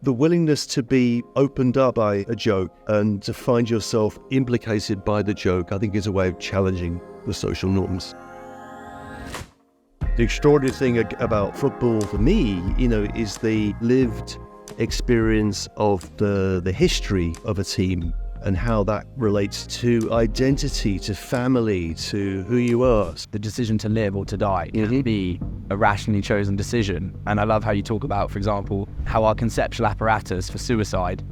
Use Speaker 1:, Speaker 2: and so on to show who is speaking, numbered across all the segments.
Speaker 1: The willingness to be opened up by a joke and to find yourself implicated by the joke, I think, is a way of challenging the social norms. The extraordinary thing about football for me, is the lived experience of the history of a team and how that relates to identity, to family, to who you are.
Speaker 2: The decision to live or to die can be a rationally chosen decision. And I love how you talk about, for example, how our conceptual apparatus for suicide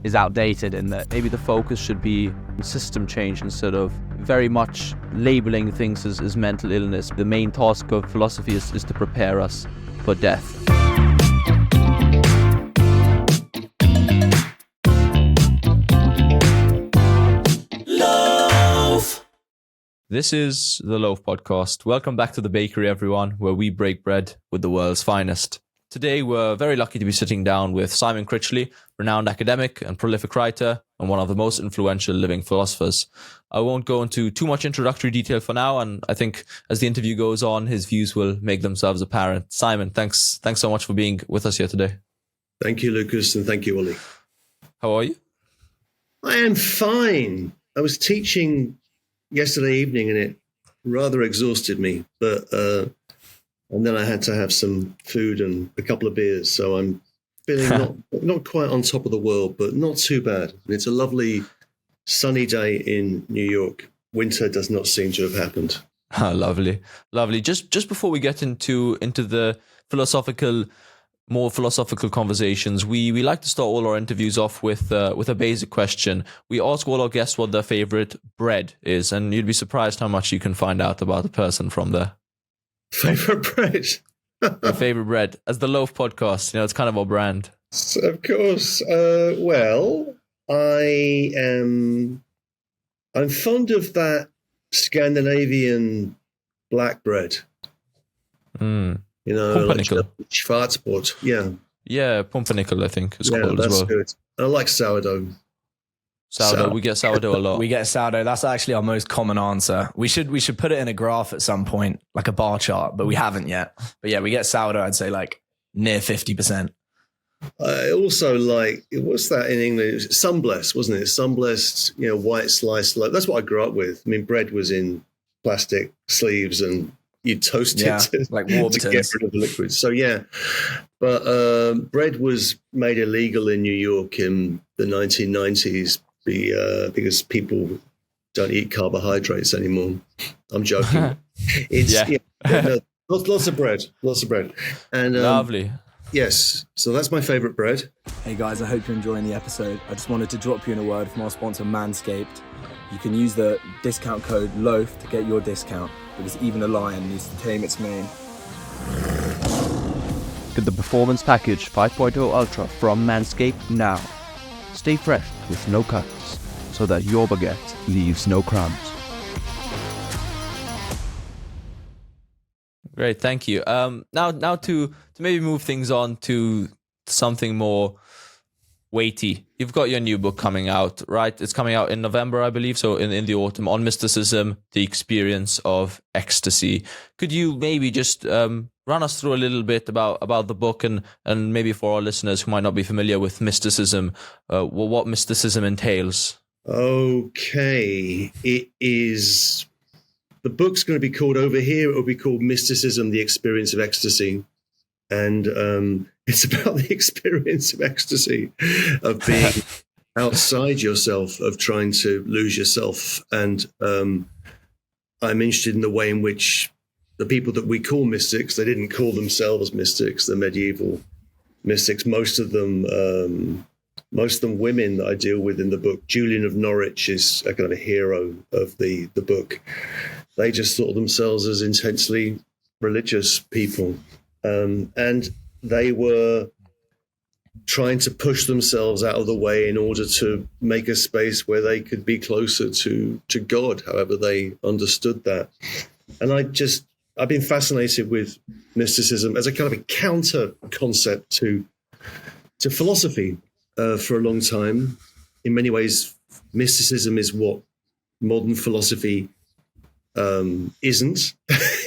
Speaker 2: is outdated, and that maybe the focus should be system change instead of very much labeling things as mental illness. The main task of philosophy is to prepare us for death. This is the Loaf Podcast. Welcome back to the bakery, everyone, where we break bread with the world's finest. Today, we're very lucky to be sitting down with Simon Critchley, renowned academic and prolific writer, and one of the most influential living philosophers. I won't go into too much introductory detail for now, and I think as the interview goes on, his views will make themselves apparent. Simon, thanks so much for being with us here today.
Speaker 3: Thank you, Lucas, and thank you, Ollie.
Speaker 2: How are you?
Speaker 3: I am fine. I was teaching yesterday evening and it rather exhausted me, but and then I had to have some food and a couple of beers, so I'm feeling not quite on top of the world, but not too bad. It's a lovely sunny day in New York. Winter does not seem to have happened.
Speaker 2: Lovely. Just before we get into the more philosophical conversations, we like to start all our interviews off with a basic question. We ask all our guests what their favorite bread is, and you'd be surprised how much you can find out about the person from there.
Speaker 3: Favorite bread?
Speaker 2: Your favorite bread. As the Loaf Podcast, it's kind of our brand.
Speaker 3: Of course. Well, I'm fond of that Scandinavian black bread.
Speaker 2: Pumpernickel.
Speaker 3: Like Schwarzbrot, yeah.
Speaker 2: Yeah, pumpernickel, I think it's called
Speaker 3: that's
Speaker 2: as well.
Speaker 3: Good. I like sourdough.
Speaker 2: Sourdough, we get sourdough a lot.
Speaker 4: We get sourdough. That's actually our most common answer. We should put it in a graph at some point, like a bar chart, but we haven't yet. But yeah, we get sourdough, I'd say like near 50%.
Speaker 3: I also like, what's that in English? Sunblessed, wasn't it? Sunblessed, white sliced loaf. That's what I grew up with. I mean, bread was in plastic sleeves and you toast it
Speaker 4: like
Speaker 3: to get rid of the liquid. So yeah, but bread was made illegal in New York in the 1990s because people don't eat carbohydrates anymore. I'm joking. Lots of bread, and
Speaker 2: lovely.
Speaker 3: Yes, so that's my favorite bread.
Speaker 4: Hey guys, I hope you're enjoying the episode. I just wanted to drop you in a word from our sponsor Manscaped. You can use the discount code LOAF to get your discount, because even a lion needs to tame its mane.
Speaker 5: Get the Performance Package 5.0 Ultra from Manscaped now. Stay fresh with no cuts, so that your baguette leaves no crumbs.
Speaker 2: Great, thank you. Now to maybe move things on to something more weighty. You've got your new book coming out, right? It's coming out in November, I believe, so in the autumn, on Mysticism, the experience of ecstasy. Could you maybe just run us through a little bit about the book and maybe for our listeners who might not be familiar with mysticism, what mysticism entails?
Speaker 3: Okay, the book's going to be called, over here, it will be called Mysticism, the Experience of Ecstasy. And it's about the experience of ecstasy, of being outside yourself, of trying to lose yourself. And I'm interested in the way in which the people that we call mystics, they didn't call themselves mystics, the medieval mystics, most of them women that I deal with in the book. Julian of Norwich is a kind of a hero of the book. They just thought of themselves as intensely religious people. And they were trying to push themselves out of the way in order to make a space where they could be closer to God, however they understood that. And I've been fascinated with mysticism as a kind of a counter concept to philosophy for a long time. In many ways, mysticism is what modern philosophy isn't,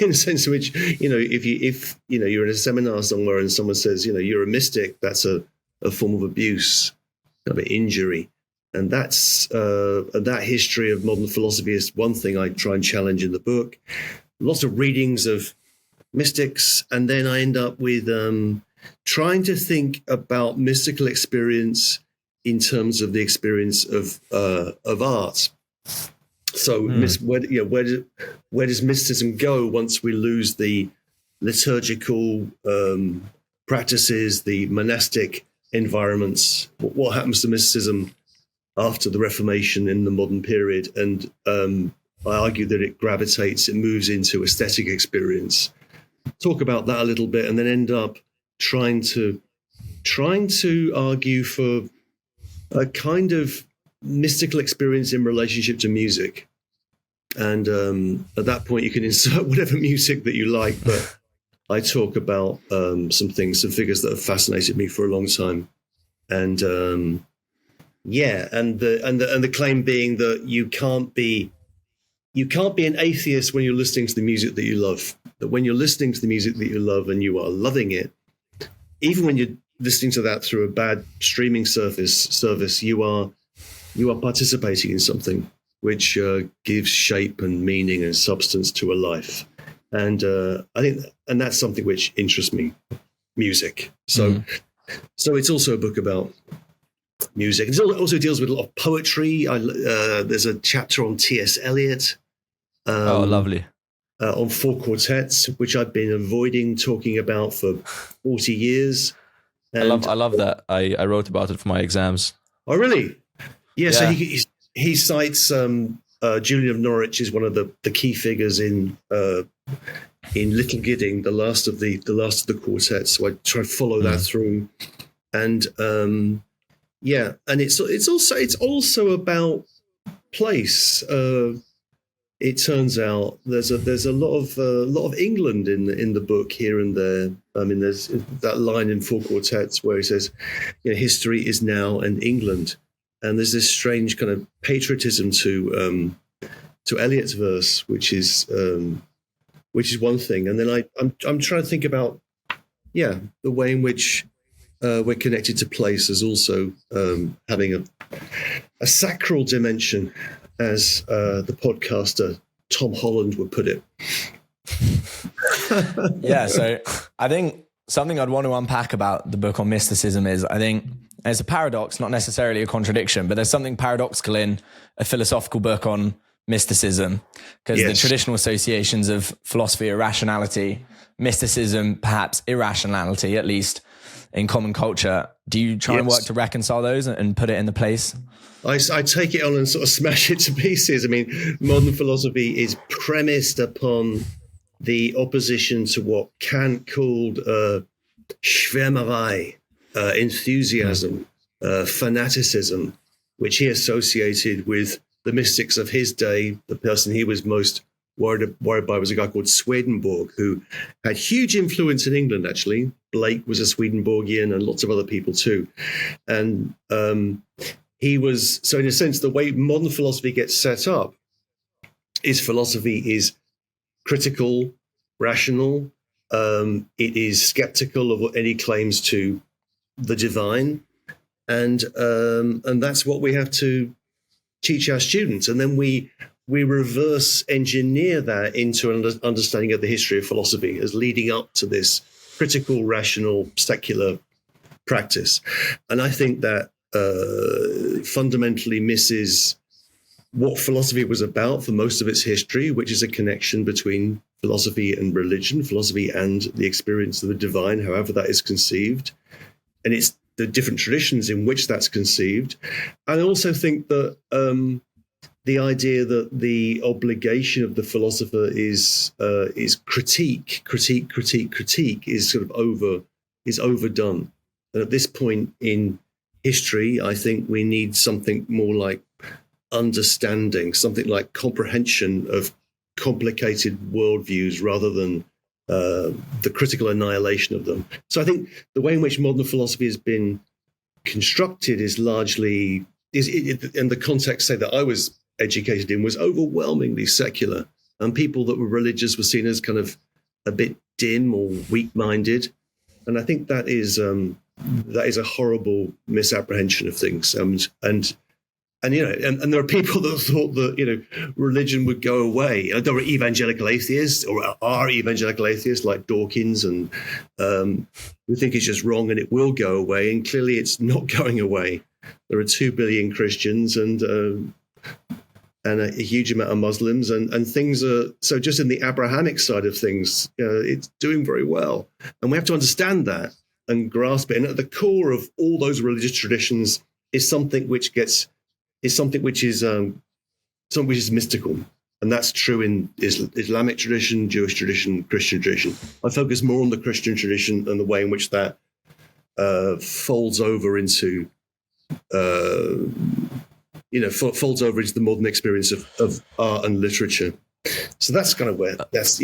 Speaker 3: in a sense in which, if you're in a seminar somewhere and someone says, you're a mystic, that's a a form of abuse, kind of injury. And that history of modern philosophy is one thing I try and challenge in the book. Lots of readings of mystics, and then I end up with trying to think about mystical experience in terms of the experience of art. So where does mysticism go once we lose the liturgical practices, the monastic environments? What happens to mysticism after the Reformation in the modern period? And I argue that it moves into aesthetic experience. Talk about that a little bit, and then end up trying to argue for a kind of mystical experience in relationship to music. And at that point, you can insert whatever music that you like. But I talk about some figures that have fascinated me for a long time, and and the claim being that you can't be an atheist when you're listening to the music that you love. That when you're listening to the music that you love and you are loving it, even when you're listening to that through a bad streaming service, you are participating in something which gives shape and meaning and substance to a life. And I think, and that's something which interests me, music. So it's also a book about music. It also deals with a lot of poetry. There's a chapter on T.S. Eliot.
Speaker 2: Lovely.
Speaker 3: On 4 quartets, which I've been avoiding talking about for 40 years. And
Speaker 2: I love that. I wrote about it for my exams.
Speaker 3: Oh, really? Yeah. So he cites Julian of Norwich is one of the key figures in Little Gidding, the last of the quartets. So I try to follow that through, and and it's also about place. It turns out there's a lot of England in the book here and there. I mean, there's that line in 4 quartets where he says, history is now and England, and there's this strange kind of patriotism to Elliot's verse, which is one thing. And then I'm trying to think about the way in which we're connected to place as also having a sacral dimension, as the podcaster Tom Holland would put it.
Speaker 4: Yeah, so I think something I'd want to unpack about the book on mysticism is, I think there's a paradox, not necessarily a contradiction, but there's something paradoxical in a philosophical book on mysticism, because the traditional associations of philosophy are rationality, mysticism, perhaps irrationality, at least in common culture. Do you try and work to reconcile those and put it in the place?
Speaker 3: I take it on and sort of smash it to pieces. I mean, modern philosophy is premised upon the opposition to what Kant called Schwärmerei, enthusiasm, fanaticism, which he associated with the mystics of his day. The person he was most worried by was a guy called Swedenborg, who had huge influence in England, actually. Blake was a Swedenborgian, and lots of other people too. And he was, so in a sense, the way modern philosophy gets set up is philosophy is critical, rational. It is skeptical of any claims to the divine. And that's what we have to teach our students. And then we reverse engineer that into an understanding of the history of philosophy as leading up to this critical, rational, secular practice. And I think that fundamentally misses what philosophy was about for most of its history, which is a connection between philosophy and religion, philosophy and the experience of the divine, however that is conceived. And it's the different traditions in which that's conceived. I also think that the idea that the obligation of the philosopher is critique is sort of overdone. And at this point in history, I think we need something more like understanding, something like comprehension of complicated worldviews rather than the critical annihilation of them. So I think the way in which modern philosophy has been constructed is largely, in the context, say, that I was educated in, was overwhelmingly secular. And people that were religious were seen as kind of a bit dim or weak-minded. And I think that is that is a horrible misapprehension of things. And there are people that thought that religion would go away. There are evangelical atheists, or are evangelical atheists like Dawkins, and who think it's just wrong and it will go away. And clearly, it's not going away. There are 2 billion Christians and a huge amount of Muslims, and things are so. Just in the Abrahamic side of things, it's doing very well, and we have to understand that and grasp it. And at the core of all those religious traditions is something which is mystical, and that's true in Islamic tradition, Jewish tradition, Christian tradition. I focus more on the Christian tradition and the way in which that folds over into the modern experience of art and literature. So that's kind of where but it's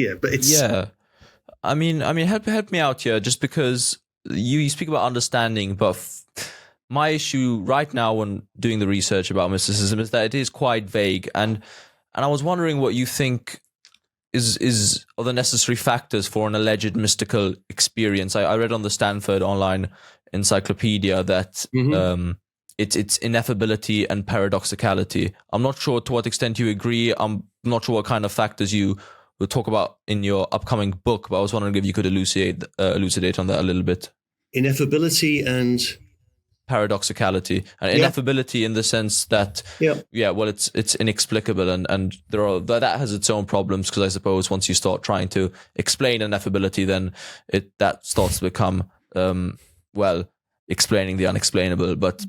Speaker 2: I mean, help me out here, just because you speak about understanding, but my issue right now when doing the research about mysticism is that it is quite vague, and I was wondering what you think is are the necessary factors for an alleged mystical experience. I read on the Stanford Online Encyclopedia that it's ineffability and paradoxicality. I'm not sure to what extent you agree. I'm not sure what kind of factors you will talk about in your upcoming book, but I was wondering if you could elucidate on that a little bit.
Speaker 3: Ineffability and
Speaker 2: paradoxicality, and ineffability in the sense that it's inexplicable, and that has its own problems, because I suppose once you start trying to explain ineffability, then that starts to become explaining the unexplainable. But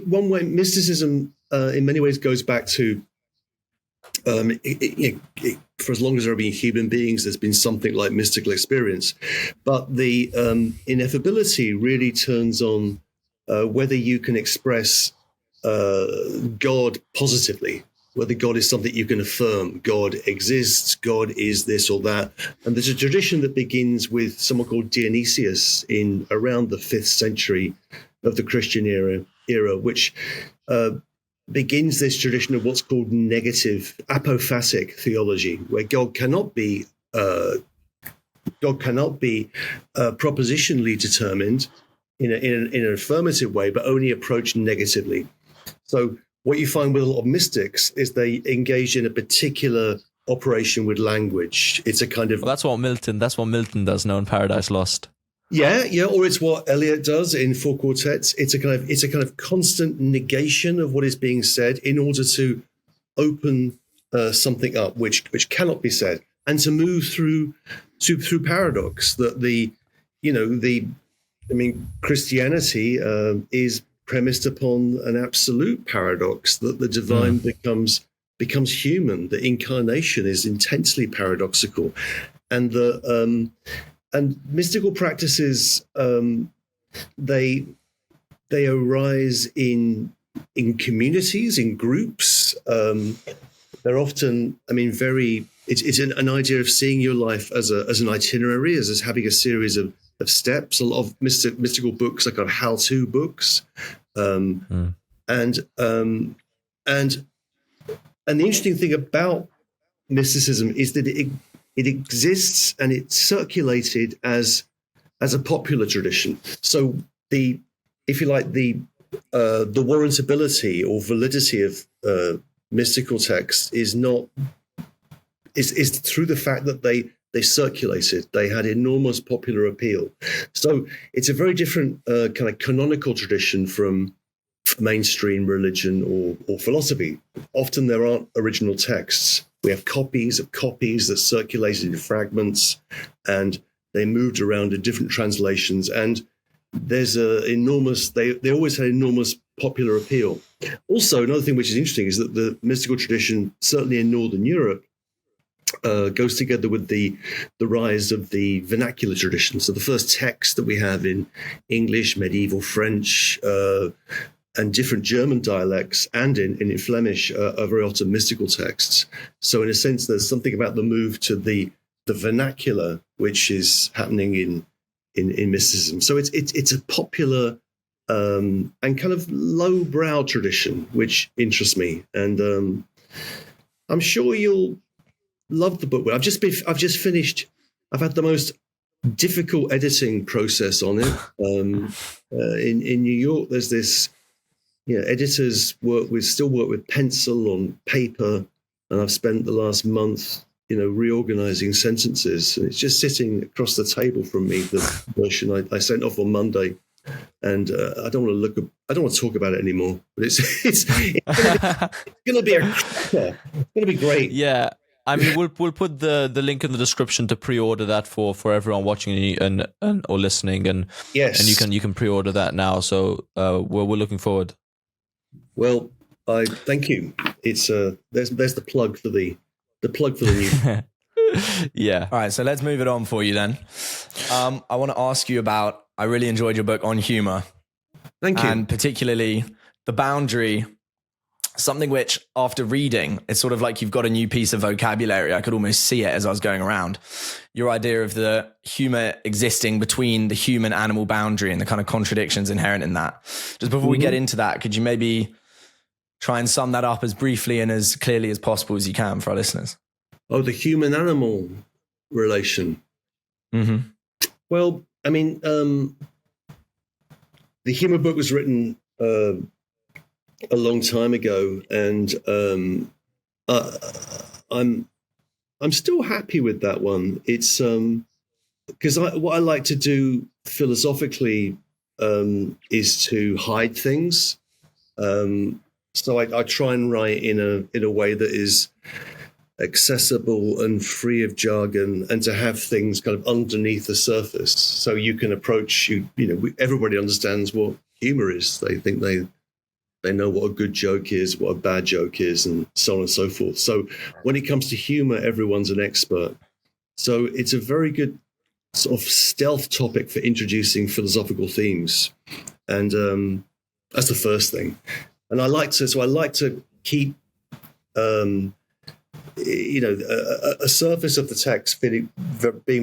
Speaker 2: one way mysticism in many ways goes back to for as long as there have been human beings, there's been something like mystical experience. But the ineffability really turns on whether you can express God positively, whether God is something you can affirm. God exists, God is this or that. And there's a tradition that begins with someone called Dionysius in around the 5th century of the Christian era, which begins this tradition of what's called negative apophasic theology, where God cannot be propositionally determined in an affirmative way, but only approached negatively. So what you find with a lot of mystics is they engage in a particular operation with language. It's a kind of that's what Milton does now in Paradise Lost.
Speaker 3: Yeah, or it's what Elliot does in 4 Quartets. It's a kind of constant negation of what is being said in order to open something up which cannot be said, and to move through paradox. That Christianity is premised upon an absolute paradox, that the divine becomes human. The incarnation is intensely paradoxical, and and mystical practices, they arise in communities, in groups. They're often, it's an idea of seeing your life as an itinerary, as having a series of steps. A lot of mystical books are kind of how-to books, and the interesting thing about mysticism is that it exists and it's circulated as a popular tradition. So the warrantability or validity of mystical texts is through the fact that they circulated. They had enormous popular appeal. So it's a very different kind of canonical tradition from mainstream religion or philosophy. Often there aren't original texts. We have copies of copies that circulated in fragments, and they moved around in different translations. And there's they always had enormous popular appeal. Also, another thing which is interesting is that the mystical tradition, certainly in Northern Europe, goes together with the rise of the vernacular tradition. So the first text that we have in English, medieval French, and different German dialects and in Flemish are very often mystical texts. So in a sense, there's something about the move to the vernacular which is happening in mysticism. So it's a popular and kind of lowbrow tradition which interests me, and I'm sure you'll love the book. I've just finished. I've had the most difficult editing process on it. In New York, there's this, editors still work with pencil on paper, and I've spent the last month, reorganizing sentences, and it's just sitting across the table from me. The version I sent off on Monday, and I don't want to talk about it anymore. But it's going to be great.
Speaker 2: Yeah. I mean, we'll put the link in the description to pre-order that for everyone watching and or listening, and
Speaker 3: yes,
Speaker 2: and you can pre-order that now. So we're looking forward.
Speaker 3: Well, I thank you. It's there's the plug for the new.
Speaker 2: Yeah.
Speaker 4: All right, so let's move it on for you then. I want to ask you about. I really enjoyed your book on humor.
Speaker 3: Thank you,
Speaker 4: and particularly the boundary. Something which, after reading, it's sort of like you've got a new piece of vocabulary. I could almost see it as I was going around. Your idea of the humor existing between the human-animal boundary and the kind of contradictions inherent in that. Just before we get into that, could you maybe try and sum that up as briefly and as clearly as possible as you can for our listeners?
Speaker 3: Oh, the human-animal relation.
Speaker 4: Mm-hmm.
Speaker 3: Well, I mean, the humor book was written a long time ago, and I'm still happy with that one. It's because what I like to do philosophically is to hide things. So I try and write in a way that is accessible and free of jargon, and to have things kind of underneath the surface, so you can approach everybody understands what humor is. They think they know what a good joke is, what a bad joke is, and so on and so forth. So when it comes to humor, everyone's an expert. So it's a very good sort of stealth topic for introducing philosophical themes. And that's the first thing. And I like to keep, a surface of the text being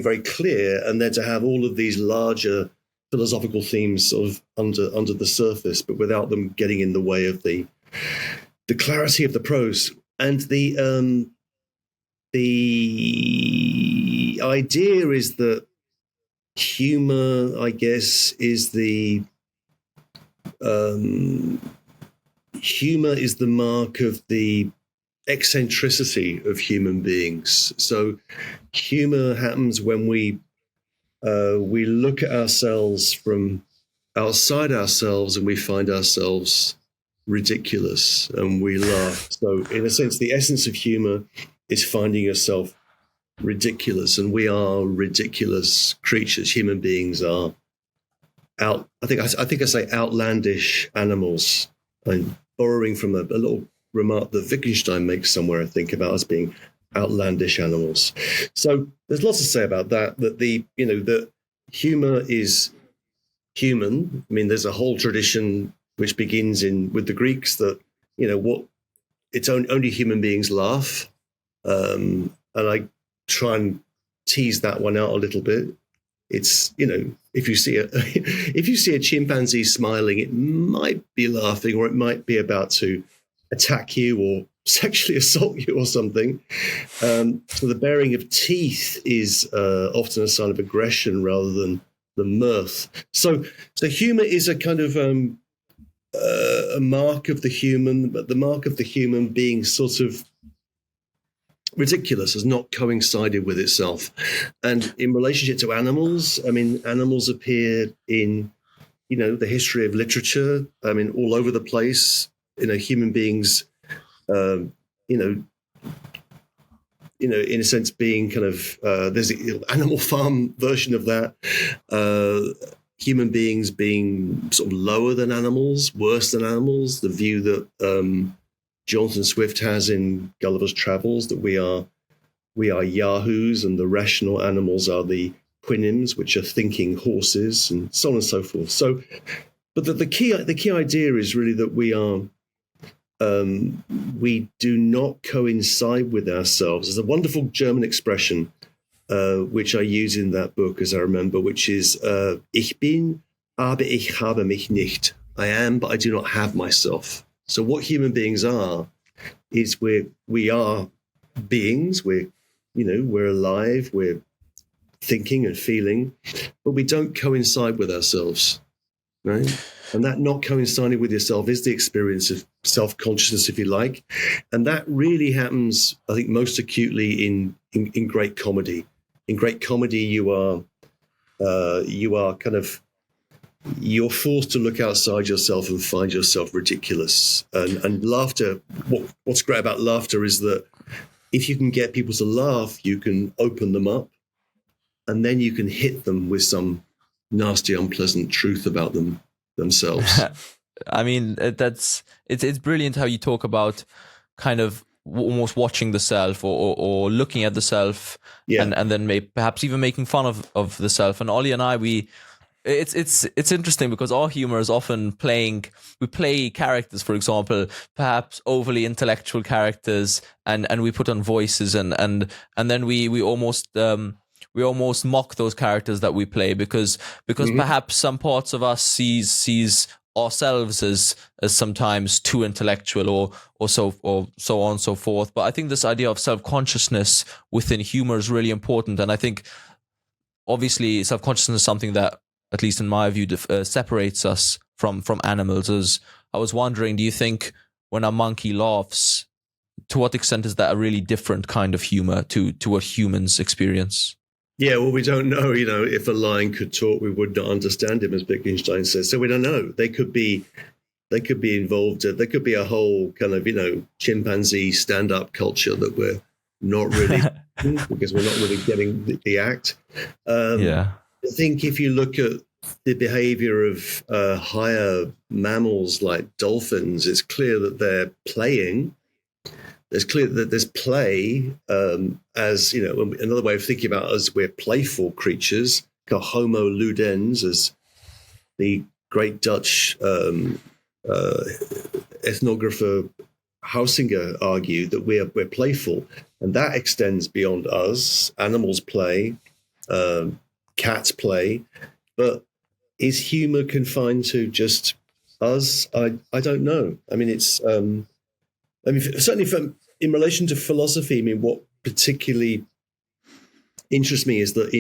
Speaker 3: very clear, and then to have all of these larger philosophical themes sort of under the surface, but without them getting in the way of the clarity of the prose. And the idea is that humor, I guess, is the mark of the eccentricity of human beings. So humor happens when we look at ourselves from outside ourselves, and we find ourselves ridiculous, and we laugh. So in a sense, the essence of humor is finding yourself ridiculous, and we are ridiculous creatures. Human beings are I think I say outlandish animals. I'm borrowing from a little remark that Wittgenstein makes somewhere, I think, about us being outlandish animals. So there's lots to say about that that humor is human. I mean, there's a whole tradition which begins with the Greeks that only human beings laugh, and I try and tease that one out a little bit. It's if you see a chimpanzee smiling, it might be laughing, or it might be about to attack you or sexually assault you or something. So the baring of teeth is often a sign of aggression rather than mirth. So humor is a kind of a mark of the human, but the mark of the human being sort of ridiculous, has not coincided with itself. And in relationship to animals, I mean, animals appear in the history of literature. I mean, all over the place. Human beings, in a sense, being kind of there's an Animal Farm version of that. Human beings being sort of lower than animals, worse than animals. The view that Jonathan Swift has in Gulliver's Travels, that we are yahoos, and the rational animals are the Houyhnhnms, which are thinking horses, and so on and so forth. So, but the key idea is really that we do not coincide with ourselves. There's a wonderful German expression which I use in that book, as I remember, which is Ich bin, aber ich habe mich nicht. I am, but I do not have myself. So what human beings are is we are beings. We're alive. We're thinking and feeling, but we don't coincide with ourselves, right? And that not coinciding with yourself is the experience of self-consciousness, if you like. And that really happens, I think, most acutely in great comedy. In great comedy, you're you're forced to look outside yourself and find yourself ridiculous. And laughter, what's great about laughter is that if you can get people to laugh, you can open them up, and then you can hit them with some nasty, unpleasant truth about themselves.
Speaker 2: I mean, it's brilliant how you talk about kind of almost watching the self or looking at the self, and then perhaps even making fun of the self. And Ollie and I, it's interesting because our humor is often we play characters, for example, perhaps overly intellectual characters, and we put on voices, and then we almost mock those characters that we play because perhaps some parts of us sees ourselves as sometimes too intellectual or so on and so forth. But I think this idea of self-consciousness within humor is really important, and I think obviously self-consciousness is something that, at least in my view, separates us from animals. As I was wondering, do you think when a monkey laughs, to what extent is that a really different kind of humor to what humans experience?
Speaker 3: Yeah, well, we don't know. If a lion could talk, we would not understand him, as Wittgenstein says. So we don't know. They could be involved. There could be a whole kind of chimpanzee stand-up culture that we're not really because we're not really getting the act. I think if you look at the behavior of higher mammals like dolphins, it's clear that they're playing. It's clear that there's play as, another way of thinking about us, we're playful creatures, called Homo ludens, as the great Dutch ethnographer Huizinga argued, that we're playful. And that extends beyond us. Animals play, cats play, but is humor confined to just us? I don't know. I mean, it's certainly in relation to philosophy. I mean, what particularly interests me is that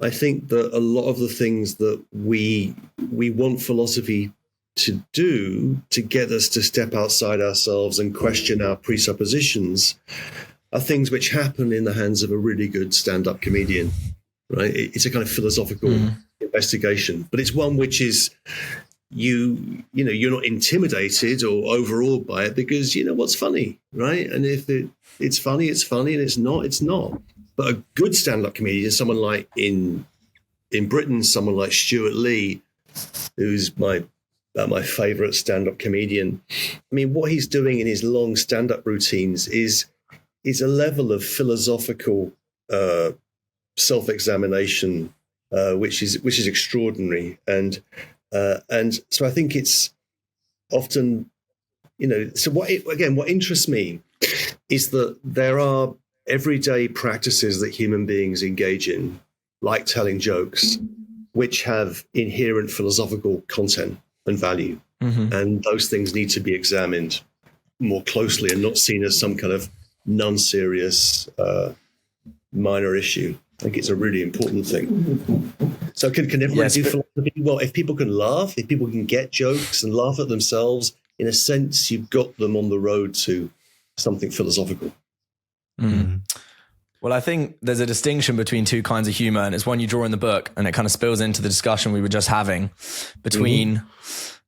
Speaker 3: I think that a lot of the things that we want philosophy to do to get us to step outside ourselves and question our presuppositions are things which happen in the hands of a really good stand-up comedian. Right? It's a kind of philosophical investigation, but it's one which is you're not intimidated or overawed by it because you know what's funny, right? And if it's funny, it's funny, and it's not. But a good stand-up comedian, someone like in Britain, someone like Stuart Lee, who's my favorite stand-up comedian. I mean, what he's doing in his long stand-up routines is a level of philosophical self-examination, which is extraordinary, and so I think it's often, So what interests me is that there are everyday practices that human beings engage in, like telling jokes, which have inherent philosophical content and value, and those things need to be examined more closely and not seen as some kind of non-serious minor issue. I think it's a really important thing. So can everyone do philosophy? Well, if people can laugh, if people can get jokes and laugh at themselves, in a sense, you've got them on the road to something philosophical.
Speaker 4: Well, I think there's a distinction between two kinds of humor, and it's one you draw in the book, and it kind of spills into the discussion we were just having between,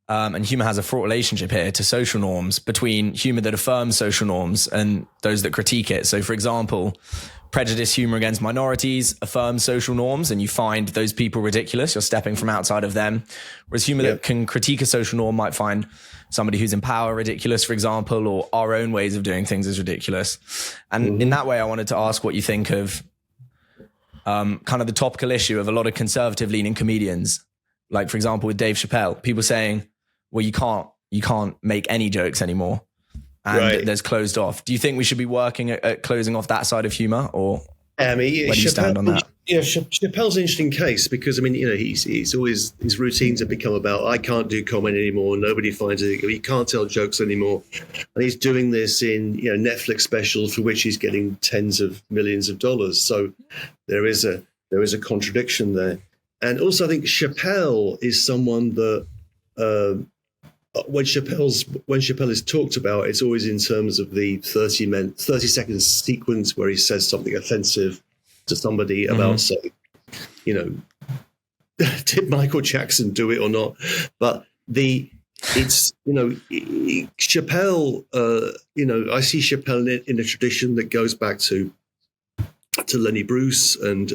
Speaker 4: and humor has a fraught relationship here to social norms, between humor that affirms social norms and those that critique it. So, for example, Prejudice humor against minorities affirms social norms, and you find those people ridiculous. You're stepping from outside of them. Whereas humor that can critique a social norm might find somebody who's in power ridiculous, for example, or our own ways of doing things is ridiculous. And in that way, I wanted to ask what you think of kind of the topical issue of a lot of conservative leaning comedians. Like, for example, with Dave Chappelle, people saying, well, you can't make any jokes anymore. And there's closed off. Do you think we should be working at closing off that side of humor, or
Speaker 3: I mean,
Speaker 4: Where do you stand on that?
Speaker 3: Yeah, Chappelle's an interesting case because, I mean, you know, he's always, his routines have become about, I can't do comedy anymore. Nobody finds it. He can't tell jokes anymore. And he's doing this in, you know, Netflix specials for which he's getting tens of millions of dollars. So there is a contradiction there. And also, I think Chappelle is someone that, when Chappelle is talked about, it's always in terms of the 30-second sequence where he says something offensive to somebody about, say, you know, did Michael Jackson do it or not? But it's, you know, Chappelle, you know, I see Chappelle in a tradition that goes back to Lenny Bruce and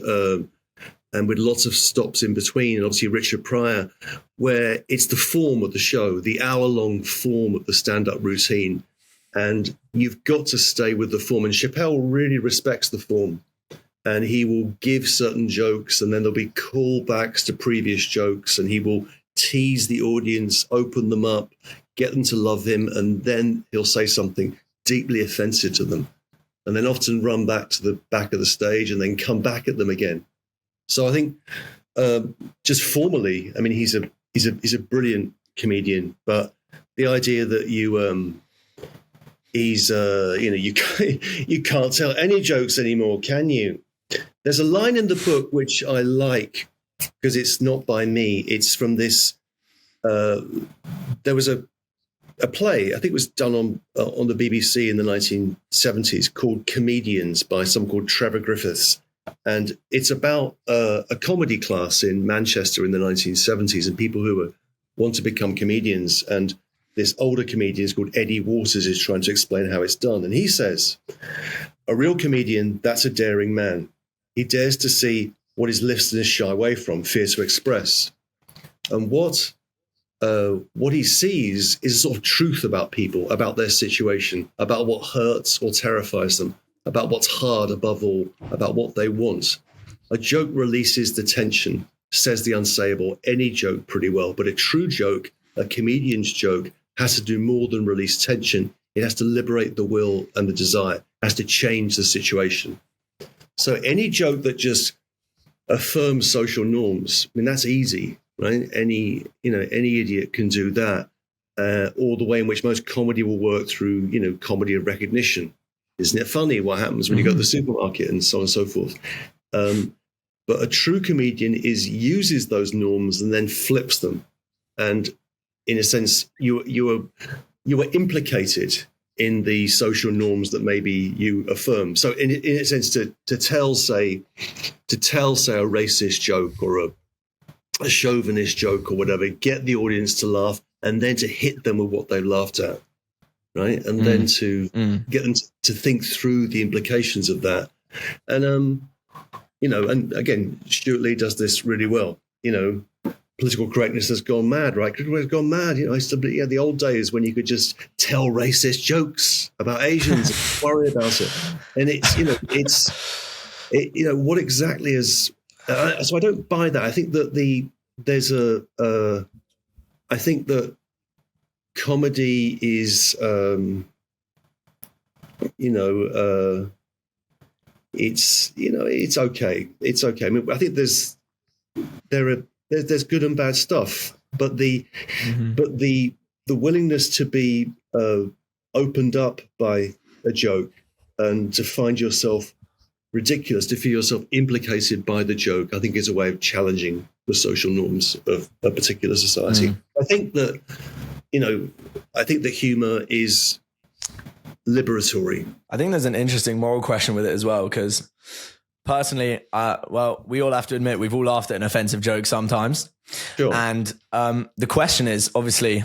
Speaker 3: with lots of stops in between, and obviously Richard Pryor, where it's the form of the show, the hour-long form of the stand-up routine, and you've got to stay with the form. And Chappelle really respects the form, and he will give certain jokes, and then there'll be callbacks to previous jokes, and he will tease the audience, open them up, get them to love him, and then he'll say something deeply offensive to them, and then often run back to the back of the stage and then come back at them again. So I think just formally, I mean, he's a brilliant comedian, but the idea that you know, you can't tell any jokes anymore, can you? There's a line in the book which I like because it's not by me. It's from this. There was a play, I think it was done on the BBC in the 1970s called Comedians by someone called Trevor Griffiths. And it's about a comedy class in Manchester in the 1970s and people who want to become comedians. And this older comedian is called Eddie Waters is trying to explain how it's done. And he says, a real comedian, that's a daring man. He dares to see what his listeners shy away from, fear to express. And what he sees is a sort of truth about people, about their situation, about what hurts or terrifies them, about what's hard above all, about what they want. A joke releases the tension, says the unsayable, any joke pretty well, but a true joke, a comedian's joke, has to do more than release tension. It has to liberate the will and the desire, has to change the situation. So any joke that just affirms social norms, I mean, that's easy, right? Any idiot can do that, or the way in which most comedy will work through, you know, comedy of recognition. Isn't it funny what happens when you go to the supermarket and so on and so forth? But a true comedian uses those norms and then flips them. And in a sense, you are implicated in the social norms that maybe you affirm. So in a sense, to tell, say, a racist joke or a chauvinist joke or whatever, get the audience to laugh and then to hit them with what they laughed at. Right. And then to get them to think through the implications of that. And, you know, and again, Stuart Lee does this really well. You know, political correctness has gone mad, right? Political has gone mad. You know, I used to be, the old days when you could just tell racist jokes about Asians and worry about it. And it's, you know, you know, what exactly is, so I don't buy that. I think that I think that comedy is, it's okay. It's okay. I mean, I think there's good and bad stuff, but the willingness to be opened up by a joke and to find yourself ridiculous, to feel yourself implicated by the joke, I think is a way of challenging the social norms of a particular society. I think that, you know, I think that humor is liberatory.
Speaker 4: I think there's an interesting moral question with it as well, because personally, we all have to admit we've all laughed at an offensive joke sometimes.
Speaker 3: Sure.
Speaker 4: And the question is, obviously,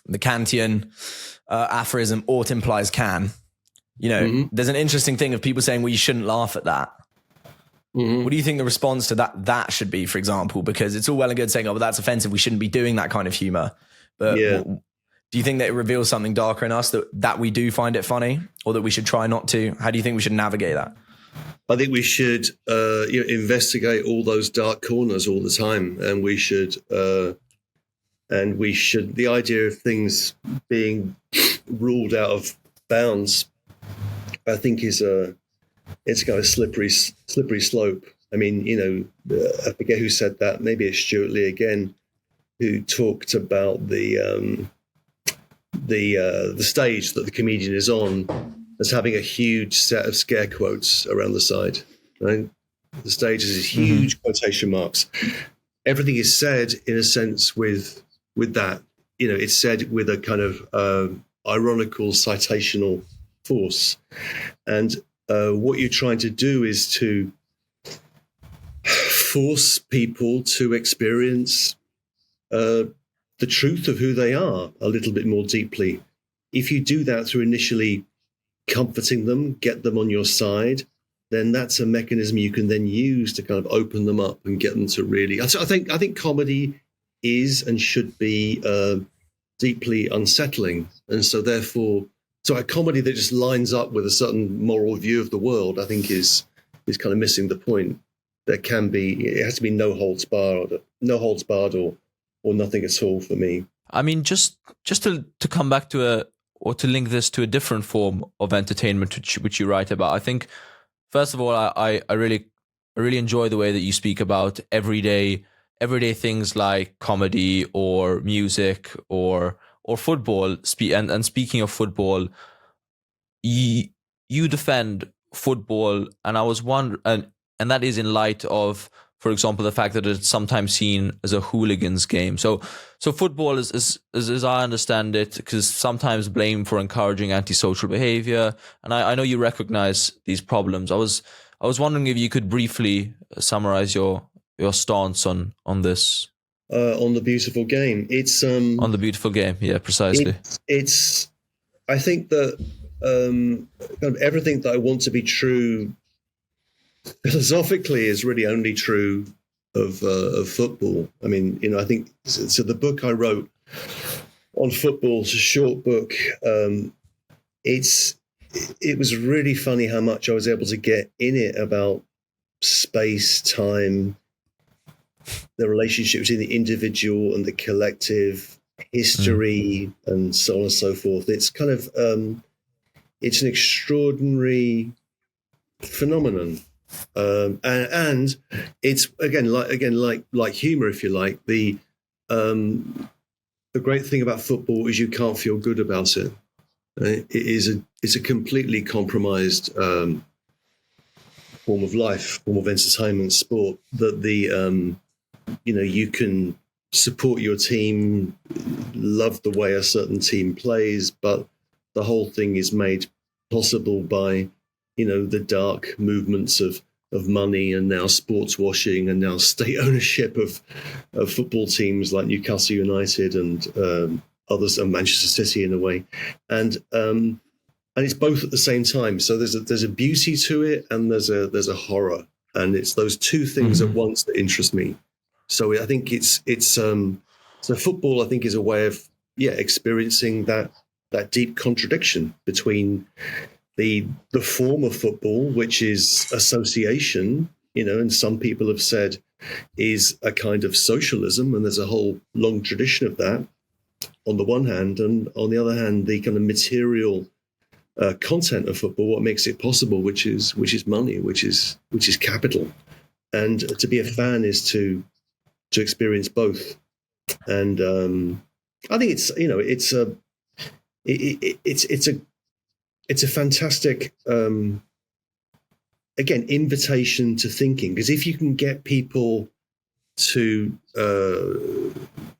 Speaker 4: the Kantian aphorism, ought implies can. You know, there's an interesting thing of people saying, well, you shouldn't laugh at that. What do you think the response to that should be, for example? Because it's all well and good saying, oh, but that's offensive, we shouldn't be doing that kind of humor. But do you think that it reveals something darker in us, that we do find it funny, or that we should try not to? How do you think we should navigate that?
Speaker 3: I think we should investigate all those dark corners all the time, and we should the idea of things being ruled out of bounds, I think is it's got a slippery slope. I mean, I forget who said that. Maybe it's Stuart Lee again, who talked about the stage that the comedian is on as having a huge set of scare quotes around the side. Right, the stage is huge quotation marks. Everything is said in a sense with that. It's said with a kind of ironical citational force, and what you're trying to do is to force people to experience the truth of who they are a little bit more deeply. If you do that through initially comforting them, get them on your side, then that's a mechanism you can then use to kind of open them up and get them to really. I think comedy is and should be deeply unsettling, and so therefore, a comedy that just lines up with a certain moral view of the world, I think, is kind of missing the point. It has to be no holds barred, or nothing at all for me.
Speaker 2: I mean, just to come back to to link this to a different form of entertainment, which you write about. I think, first of all, I really enjoy the way that you speak about everyday things like comedy or music or football. And speaking of football, you defend football, and I was wondering, and that is in light of, for example, the fact that it's sometimes seen as a hooligans game. So football is as I understand it, because sometimes blamed for encouraging antisocial behavior, and I know you recognize these problems. I was wondering if you could briefly summarize your stance on this.
Speaker 3: On the beautiful game, it's
Speaker 2: on the beautiful game, yeah, precisely.
Speaker 3: It's I think that kind of everything that I want to be true philosophically is really only true of football. I mean, I think so. The book I wrote on football is a short book. It was really funny how much I was able to get in it about space, time, the relationship between the individual and the collective, history, and so on and so forth. It's kind of it's an extraordinary phenomenon. And it's again like humor, if you like. The great thing about football is you can't feel good about it. Right? It's a completely compromised form of life, form of entertainment, sport. That you can support your team, love the way a certain team plays, but the whole thing is made possible by the dark movements of money, and now sports washing, and now state ownership of football teams like Newcastle United and others, and Manchester City in a way, and it's both at the same time. So there's a beauty to it, and there's a horror, and it's those two things at once that interest me. So I think it's so football, I think, is a way of experiencing that deep contradiction between the form of football, which is association, and some people have said is a kind of socialism, and there's a whole long tradition of that on the one hand, and on the other hand, the kind of material content of football, what makes it possible, which is money, which is capital, and to be a fan is to experience both, and I think it's a fantastic, again, invitation to thinking, because if you can get people to,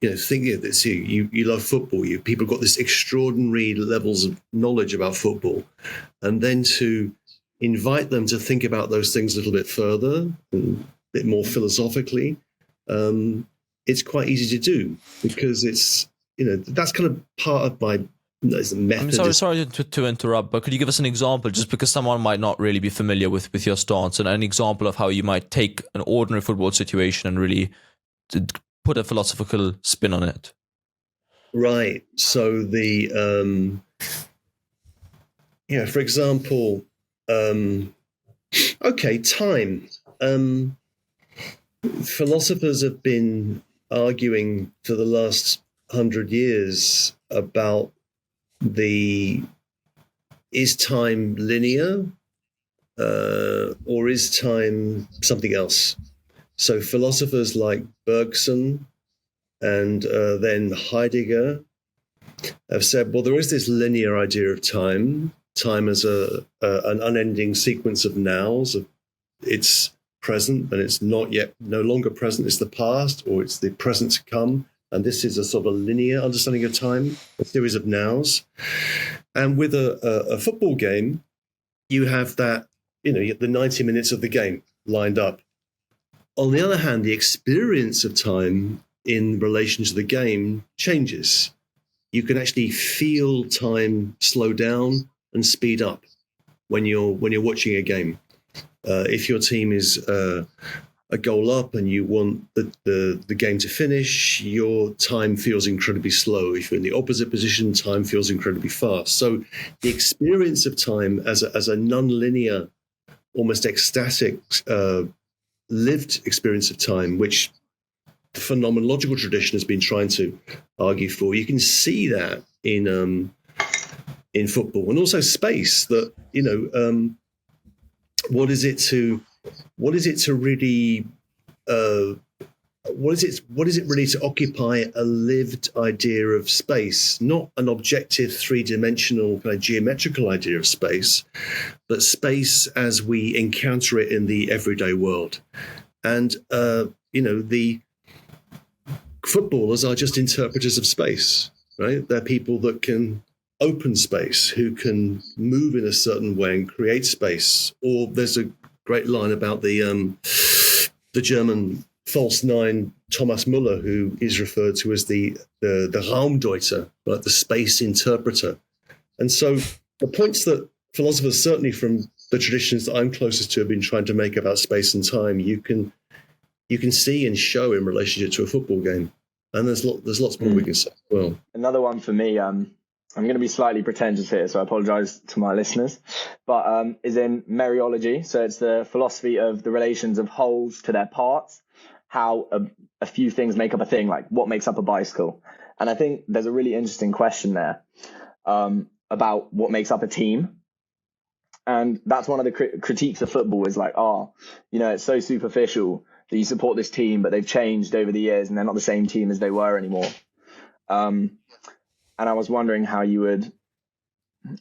Speaker 3: think of this, you love football, people got this extraordinary levels of knowledge about football, and then to invite them to think about those things a little bit further and a bit more philosophically, it's quite easy to do, because it's, that's kind of part of my method.
Speaker 2: I'm sorry to interrupt, but could you give us an example, just because someone might not really be familiar with your stance, and an example of how you might take an ordinary football situation and really put a philosophical spin on it?
Speaker 3: Right. So the, for example, time. Philosophers have been arguing for the last 100 years about is time linear, or is time something else? So philosophers like Bergson and then Heidegger have said, well, there is this linear idea of time as an unending sequence of nows. It's present, but it's not yet, no longer present. It's the past, or it's the present to come. And this is a sort of a linear understanding of time, a series of nows. And with a football game, you have that, the 90 minutes of the game lined up. On the other hand, the experience of time in relation to the game changes. You can actually feel time slow down and speed up when you're watching a game. If your team is a goal up and you want the game to finish, your time feels incredibly slow. If you're in the opposite position, time feels incredibly fast. So the experience of time as a non-linear, almost ecstatic, lived experience of time, which the phenomenological tradition has been trying to argue for, you can see that in football, and also space. That what is it really to occupy a lived idea of space, not an objective three-dimensional kind of geometrical idea of space, but space as we encounter it in the everyday world. And the footballers are just interpreters of space, right? They're people that can open space, who can move in a certain way and create space. Or there's a great line about the German false nine Thomas Müller, who is referred to as the Raumdeuter, like the space interpreter. And so the points that philosophers, certainly from the traditions that I'm closest to, have been trying to make about space and time, you can see and show in relationship to a football game. And there's lots more we can say as well.
Speaker 4: Another one for me, I'm going to be slightly pretentious here, so I apologize to my listeners, but is in Meriology. So it's the philosophy of the relations of wholes to their parts, how a few things make up a thing, like what makes up a bicycle. And I think there's a really interesting question there about what makes up a team. And that's one of the critiques of football, is like, it's so superficial that you support this team, but they've changed over the years and they're not the same team as they were anymore. And I was wondering how you would,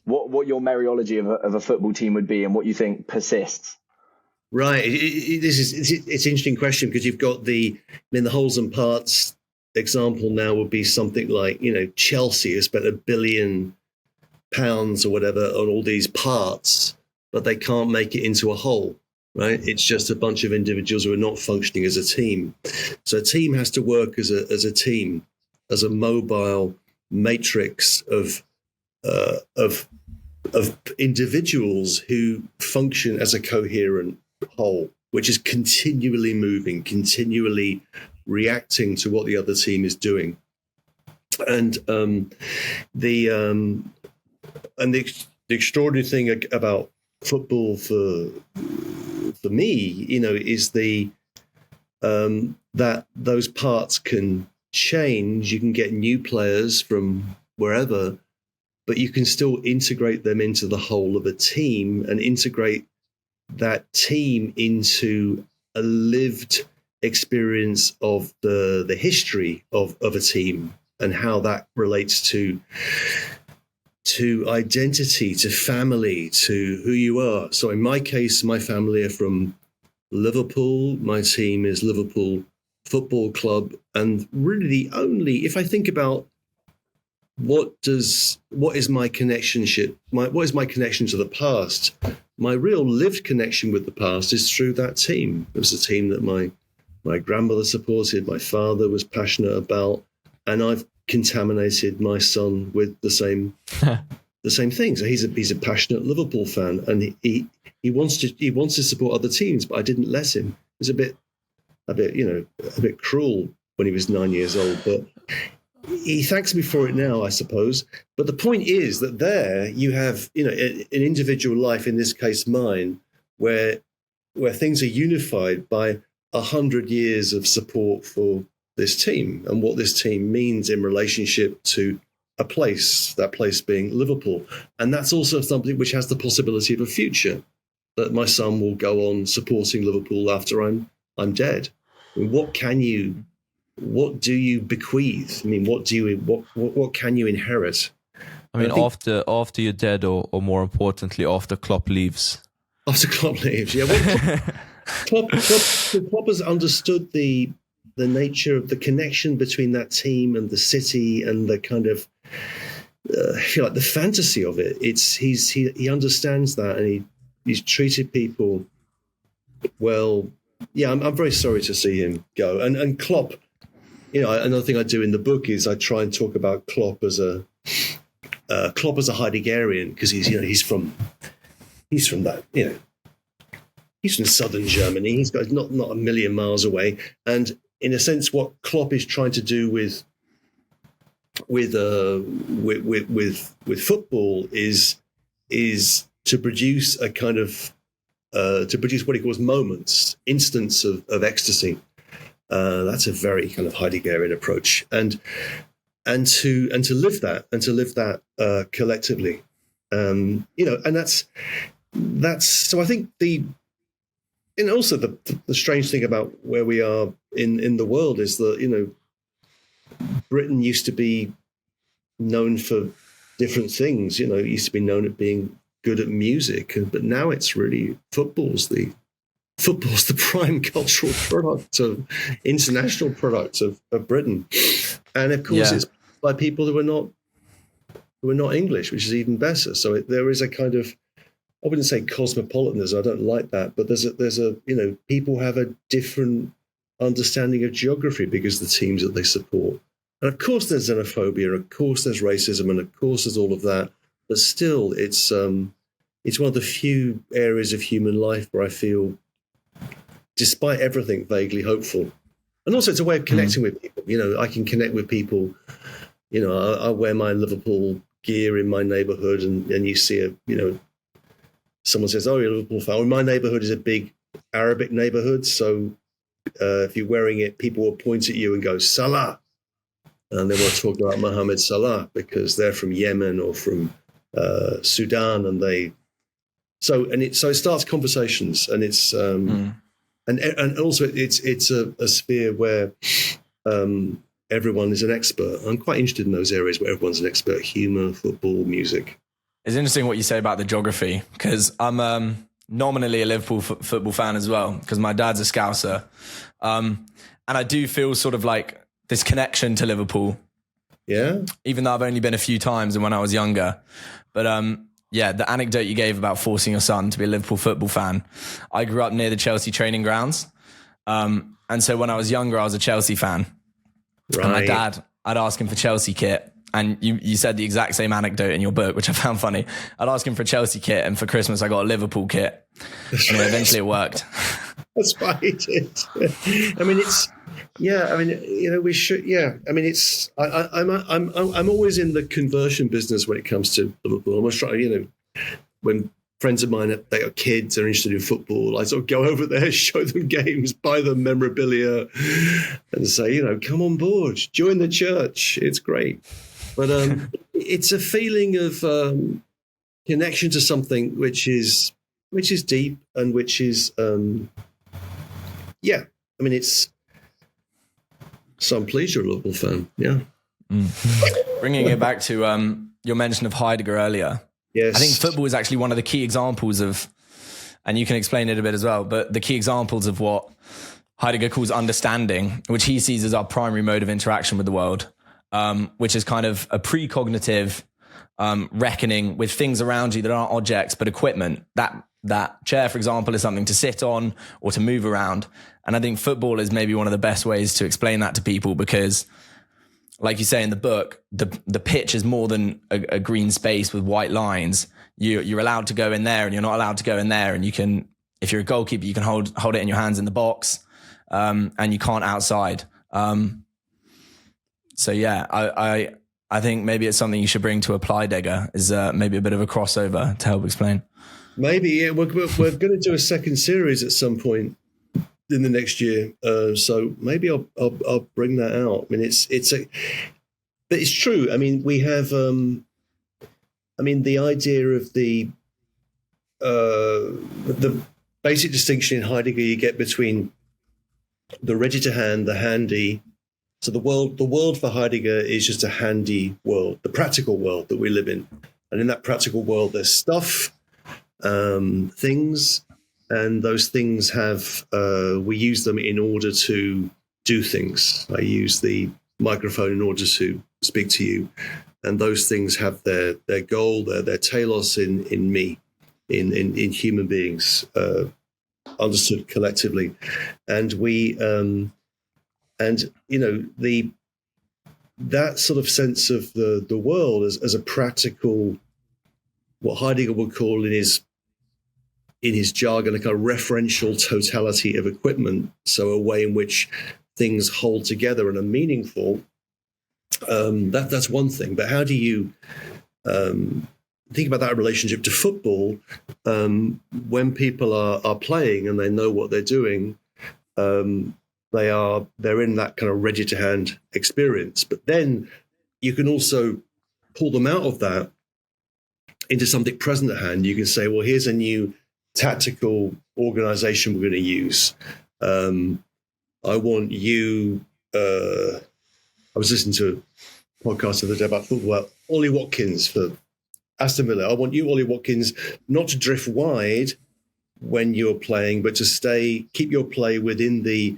Speaker 4: what your Meriology of a football team would be, and what you think persists.
Speaker 3: Right. It's an interesting question, because you've got the wholes and parts example now would be something like, Chelsea has spent £1 billion or whatever on all these parts, but they can't make it into a whole. Right? It's just a bunch of individuals who are not functioning as a team. So a team has to work as a team, as a mobile matrix of individuals who function as a coherent whole, which is continually moving, continually reacting to what the other team is doing. And the extraordinary thing about football for me, is that those parts can change. You can get new players from wherever, but you can still integrate them into the whole of a team, and integrate that team into a lived experience of the history of a team, and how that relates to identity, to family, to who you are. So in my case, my family are from Liverpool. My team is Liverpool Football Club. And really the only, if I think about what is my connection to the past, my real lived connection with the past is through that team. It was a team that my grandmother supported, my father was passionate about, and I've contaminated my son with the same thing. So he's a passionate Liverpool fan, and he wants to support other teams, but I didn't let him. It was a bit cruel when he was 9 years old, but he thanks me for it now, I suppose. But the point is that there you have an individual life, in this case mine, where things are unified by 100 years of support for this team and what this team means in relationship to a place, that place being Liverpool. And that's also something which has the possibility of a future. that my son will go on supporting Liverpool after I'm dead. I mean, what do you bequeath? I mean, what can you inherit?
Speaker 2: I mean, after you're dead, or more importantly, after Klopp leaves.
Speaker 3: After Klopp leaves, yeah. Well, Klopp has understood the nature of the connection between that team and the city, and the kind of if you like, the fantasy of it. He understands that, and he's treated people well. Yeah, I'm very sorry to see him go. And Klopp, another thing I do in the book is I try and talk about Klopp as a Heideggerian, because he's from that, he's from southern Germany. He's got not a million miles away, and in a sense, what Klopp is trying to do with football is to produce a kind of to produce what he calls moments, instants of ecstasy. That's a very kind of Heideggerian approach, and to live that collectively, and that's so. I think also the strange thing about where we are in the world is that Britain used to be known for different things. It used to be known at being good at music, but now it's really football's the prime cultural product of international product of Britain, and of course it's by people who are not English, which is even better. So there is a kind of, I wouldn't say cosmopolitanism, I don't like that, but there's a people have a different understanding of geography because of the teams that they support. And of course there's xenophobia, and of course there's racism, and of course there's all of that. But still, it's one of the few areas of human life where I feel, despite everything, vaguely hopeful. And also it's a way of connecting with people. I can connect with people. I wear my Liverpool gear in my neighborhood, and you see someone says, "Oh, you're a Liverpool fan." Well, my neighborhood is a big Arabic neighborhood, so if you're wearing it, people will point at you and go, "Salah." And they want to talk about Mohammed Salah because they're from Yemen or from Sudan, and it starts conversations, and it's and also it's a sphere where everyone is an expert. I'm quite interested in those areas where everyone's an expert: humour, football, music.
Speaker 4: It's interesting what you say about the geography, because I'm nominally a Liverpool football fan as well, because my dad's a Scouser, and I do feel sort of like this connection to Liverpool.
Speaker 3: Yeah.
Speaker 4: Even though I've only been a few times and when I was younger. But the anecdote you gave about forcing your son to be a Liverpool football fan. I grew up near the Chelsea training grounds. And so when I was younger, I was a Chelsea fan. Right. And my dad, I'd ask him for Chelsea kit. And you said the exact same anecdote in your book, which I found funny. I'd ask him for a Chelsea kit, and for Christmas I got a Liverpool kit. And eventually it worked.
Speaker 3: That's why he did. I mean, we should. Yeah, I mean, I'm always in the conversion business when it comes to Liverpool. I'm always trying. When friends of mine, they got kids, they're interested in football, I sort of go over there, show them games, buy them memorabilia, and say, come on board, join the church. It's great. But it's a feeling of connection to something which is deep, and which is it's. So I'm pleased you're a Liverpool fan. Yeah.
Speaker 4: Bringing it back to your mention of Heidegger earlier.
Speaker 3: Yes.
Speaker 4: I think football is actually one of the key examples of, and you can explain it a bit as well, but the key examples of what Heidegger calls understanding, which he sees as our primary mode of interaction with the world, which is kind of a precognitive reckoning with things around you that aren't objects but equipment. That chair, for example, is something to sit on or to move around. And I think football is maybe one of the best ways to explain that to people, because, like you say in the book, the pitch is more than a green space with white lines. You're allowed to go in there, and you're not allowed to go in there. And you can, if you're a goalkeeper, you can hold it in your hands in the box, and you can't outside. So yeah, I think maybe it's something you should bring to Apply-Degger, is maybe a bit of a crossover to help explain.
Speaker 3: Maybe, yeah. We're going to do a second series at some point in the next year, so maybe I'll bring that out. I mean, but it's true. I mean, we have, the idea of the the basic distinction in Heidegger you get between the ready to hand, the handy. So the world for Heidegger is just a handy world, the practical world that we live in. And in that practical world, there's stuff, things, and those things have, we use them in order to do things. I use the microphone in order to speak to you. And those things have their goal, their telos in me, in human beings, understood collectively. And we, and you know, that sort of sense of the world as a practical, what Heidegger would call in his jargon, a kind of referential totality of equipment. So a way in which things hold together and are meaningful. That's one thing. But how do you think about that in relationship to football? When people are playing and they know what they're doing, they're in that kind of ready to hand experience. But then you can also pull them out of that into something present at hand. You can say, well, here's a new tactical organization we're going to use. I want you. I was listening to a podcast the other day about football. Ollie Watkins for Aston Villa. I want you, Ollie Watkins, not to drift wide when you're playing, but to keep your play within the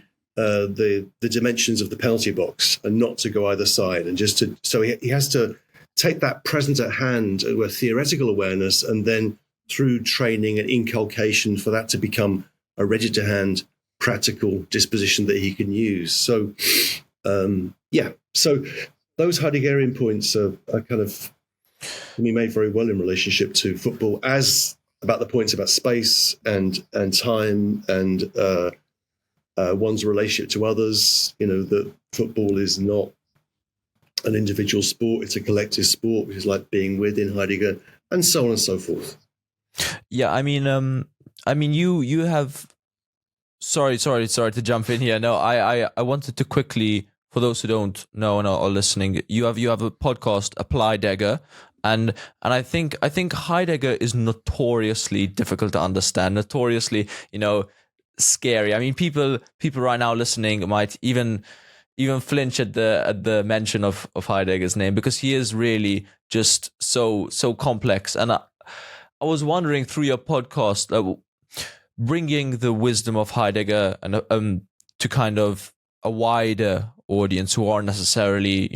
Speaker 3: dimensions of the penalty box and not to go either side. And so he has to take that present at hand, a theoretical awareness, and then through training and inculcation for that to become a ready to hand practical disposition that he can use. So, so those Heideggerian points are kind of, can be made very well in relationship to football, as about the points about space and time and one's relationship to others. You know, that football is not an individual sport; it's a collective sport, which is like being with in Heidegger, and so on and so forth.
Speaker 2: Yeah, I mean, you have. Sorry to jump in here. No, I wanted to quickly, for those who don't know and are listening, you have a podcast, Apply-Degger, and I think Heidegger is notoriously difficult to understand, notoriously, scary. I mean, people right now listening might even flinch at the mention of Heidegger's name, because he is really just so complex. And I was wondering, through your podcast, bringing the wisdom of Heidegger and to kind of a wider audience who aren't necessarily,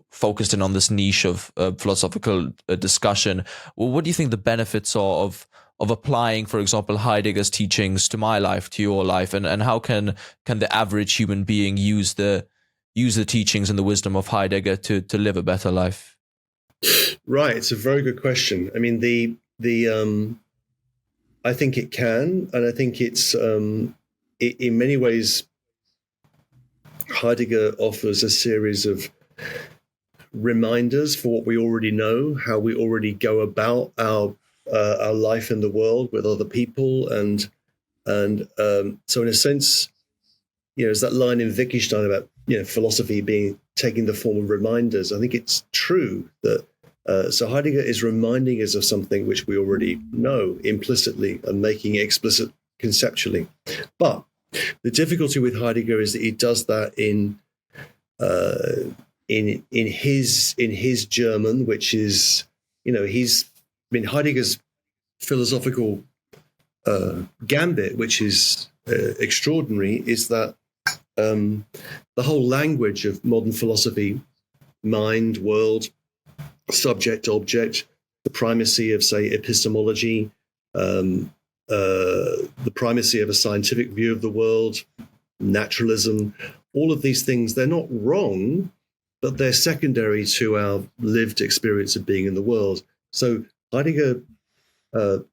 Speaker 2: focused in on this niche of philosophical discussion. Well, what do you think the benefits are of applying, for example, Heidegger's teachings to my life, to your life, and how can the average human being use the teachings and the wisdom of Heidegger to live a better life?
Speaker 3: Right, it's a very good question. I mean, I think it can, and I think it's in many ways, Heidegger offers a series of reminders for what we already know, how we already go about our life in the world with other people, and so in a sense, there's that line in Wittgenstein about philosophy taking the form of reminders. I think it's true that. So Heidegger is reminding us of something which we already know implicitly and making it explicit conceptually. But the difficulty with Heidegger is that he does that in his German, which is, Heidegger's philosophical gambit, which is extraordinary, is that the whole language of modern philosophy, mind, world, subject, object, the primacy of, say, epistemology, the primacy of a scientific view of the world, naturalism, all of these things, they're not wrong, but they're secondary to our lived experience of being in the world. So Heidegger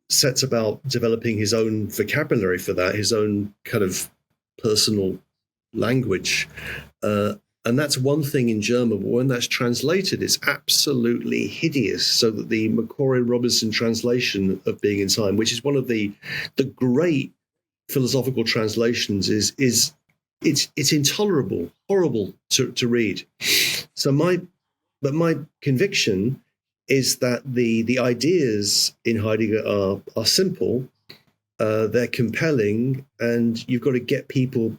Speaker 3: sets about developing his own vocabulary for that, his own kind of personal language. And that's one thing in German, but when that's translated, it's absolutely hideous. So that the Macquarie-Robinson translation of Being in Time, which is one of the great philosophical translations, is it's intolerable, horrible to read. So my conviction is that the ideas in Heidegger are simple, they're compelling, and you've got to get people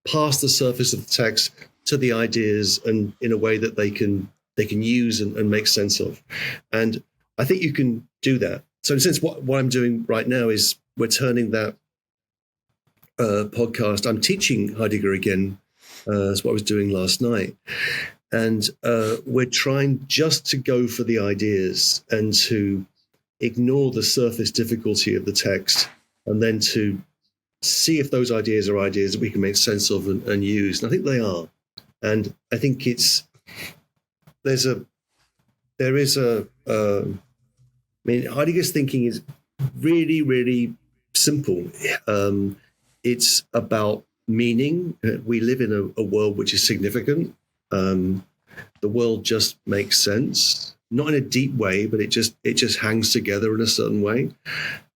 Speaker 3: past the surface of the text to the ideas, and in a way that they can use and make sense of. And I think you can do that. So in a sense, what I'm doing right now is we're turning that podcast. I'm teaching Heidegger again. That's what I was doing last night. And we're trying just to go for the ideas and to ignore the surface difficulty of the text, and then to see if those ideas are ideas that we can make sense of and use. And I think they are. And I think Heidegger's thinking is really, really simple. It's about meaning. We live in a world which is significant. The world just makes sense, not in a deep way, but it just hangs together in a certain way.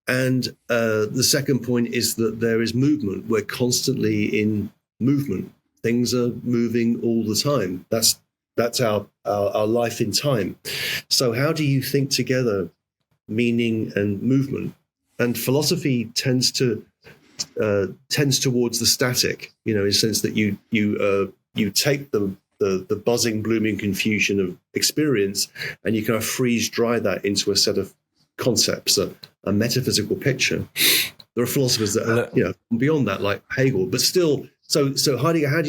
Speaker 3: And the second point is that there is movement. We're constantly in movement. Things are moving all the time. That's our life in time. So how do you think together meaning and movement? And philosophy tends towards the static, in the sense that you take the buzzing, blooming confusion of experience, and you kind of freeze dry that into a set of concepts, a metaphysical picture. There are philosophers that are beyond that, like Hegel, but still. So Heidegger, how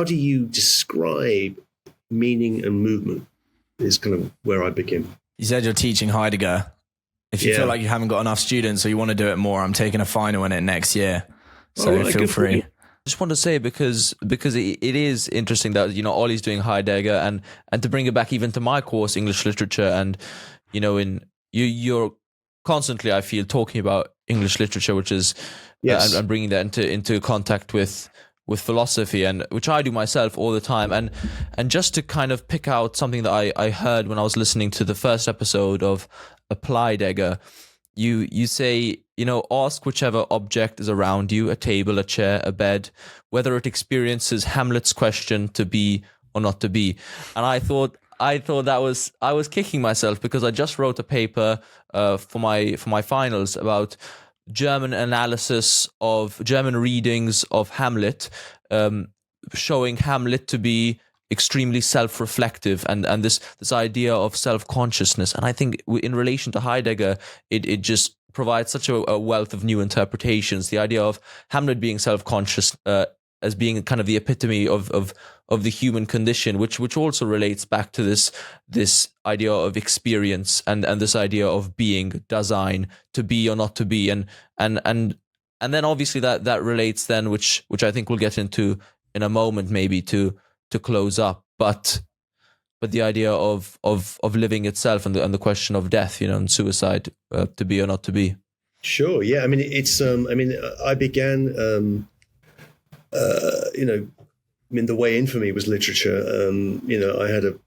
Speaker 3: do you describe meaning and movement? Is kind of where I begin.
Speaker 4: You said you're teaching Heidegger. If you feel like you haven't got enough students or you want to do it more, I'm taking a final in it next year. So feel free.
Speaker 2: I just want to say, because it is interesting that Ollie's doing Heidegger, and to bring it back even to my course, English literature, and you're constantly, I feel, talking about English literature, which is and bringing that into contact with philosophy, and which I do myself all the time, and just to kind of pick out something that I heard when I was listening to the first episode of Apply-Degger. You say, ask whichever object is around you, a table, a chair, a bed, whether it experiences Hamlet's question, to be or not to be. And I thought I was kicking myself, because I just wrote a paper for my finals about German analysis of German readings of Hamlet, showing Hamlet to be extremely self-reflective, and this idea of self-consciousness. And I think in relation to Heidegger, it just provides such a wealth of new interpretations. The idea of Hamlet being self-conscious as being kind of the epitome of the human condition, which also relates back to this idea of experience and this idea of being, Dasein, to be or not to be, and then obviously that relates then, which I think we'll get into in a moment, maybe to close up, but the idea of living itself, and the question of death, and suicide, to be or not to be.
Speaker 3: Sure. Yeah. I mean, it's. I began. The way in for me was literature. I had a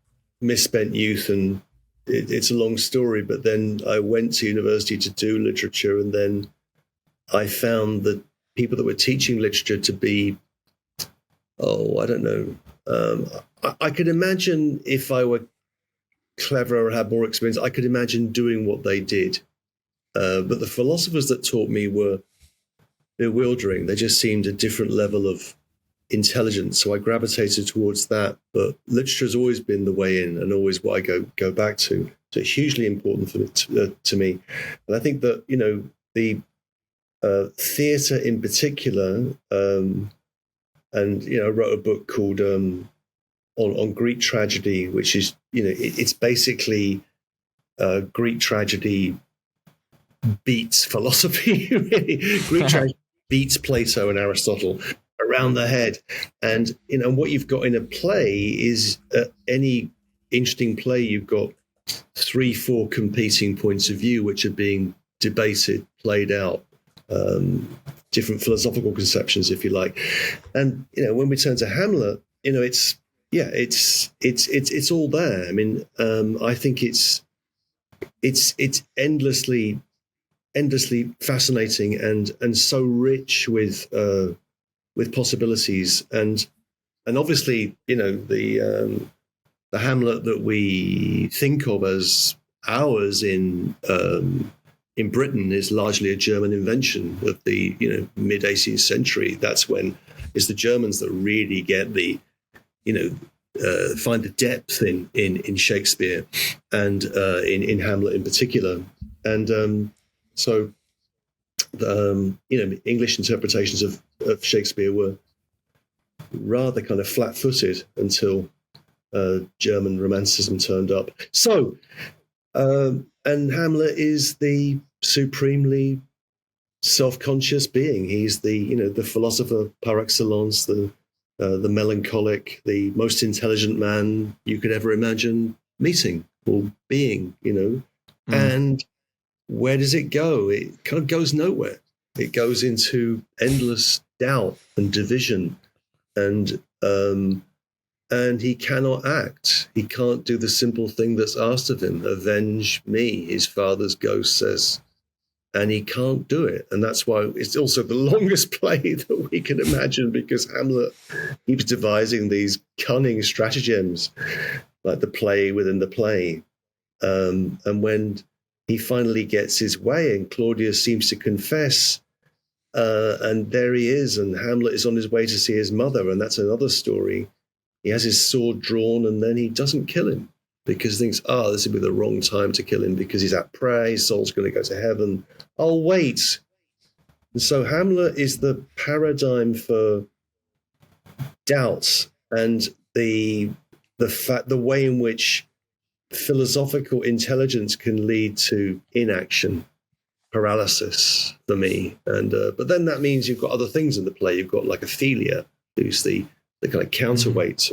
Speaker 3: misspent youth, and it's a long story. But then I went to university to do literature, and then I found that people that were teaching literature to be, I don't know. I could imagine, if I were clever or had more experience, I could imagine doing what they did. But the philosophers that taught me were bewildering. They just seemed a different level of intelligence. So I gravitated towards that. But literature has always been the way in, and always what I go back to. So it's hugely important to me. And I think that, the theatre in particular, and I wrote a book called on Greek tragedy, which is it's basically Greek tragedy beats philosophy. Really. Greek tragedy beats Plato and Aristotle around the head, and what you've got in a play is any interesting play, you've got 3-4 competing points of view which are being debated, played out. Different philosophical conceptions, if you like, and when we turn to Hamlet, it's all there. I mean, I think it's endlessly fascinating and so rich with possibilities, and obviously the the Hamlet that we think of as ours in Britain is largely a German invention of the mid 18th century. That's when it's the Germans that really get the find the depth in Shakespeare and in Hamlet in particular. And so English interpretations of Shakespeare were rather kind of flat-footed until German Romanticism turned up. So, and Hamlet is the supremely self-conscious being. He's the philosopher par excellence, the melancholic, the most intelligent man you could ever imagine meeting or being. And where does it go? It kind of goes nowhere. It goes into endless doubt and division, and he cannot act. He can't do the simple thing that's asked of him. Avenge me, his father's ghost says, and he can't do it. And that's why it's also the longest play that we can imagine, because Hamlet keeps devising these cunning stratagems, like the play within the play. And when he finally gets his way and Claudius seems to confess, and there he is, and Hamlet is on his way to see his mother, and that's another story. He has his sword drawn, and then he doesn't kill him because he thinks, this would be the wrong time to kill him because he's at prayer, his soul's going to go to heaven. I'll wait. And so Hamlet is the paradigm for doubts and the way in which philosophical intelligence can lead to inaction, paralysis for me. And but then that means you've got other things in the play. You've got like Ophelia, who's the kind of counterweight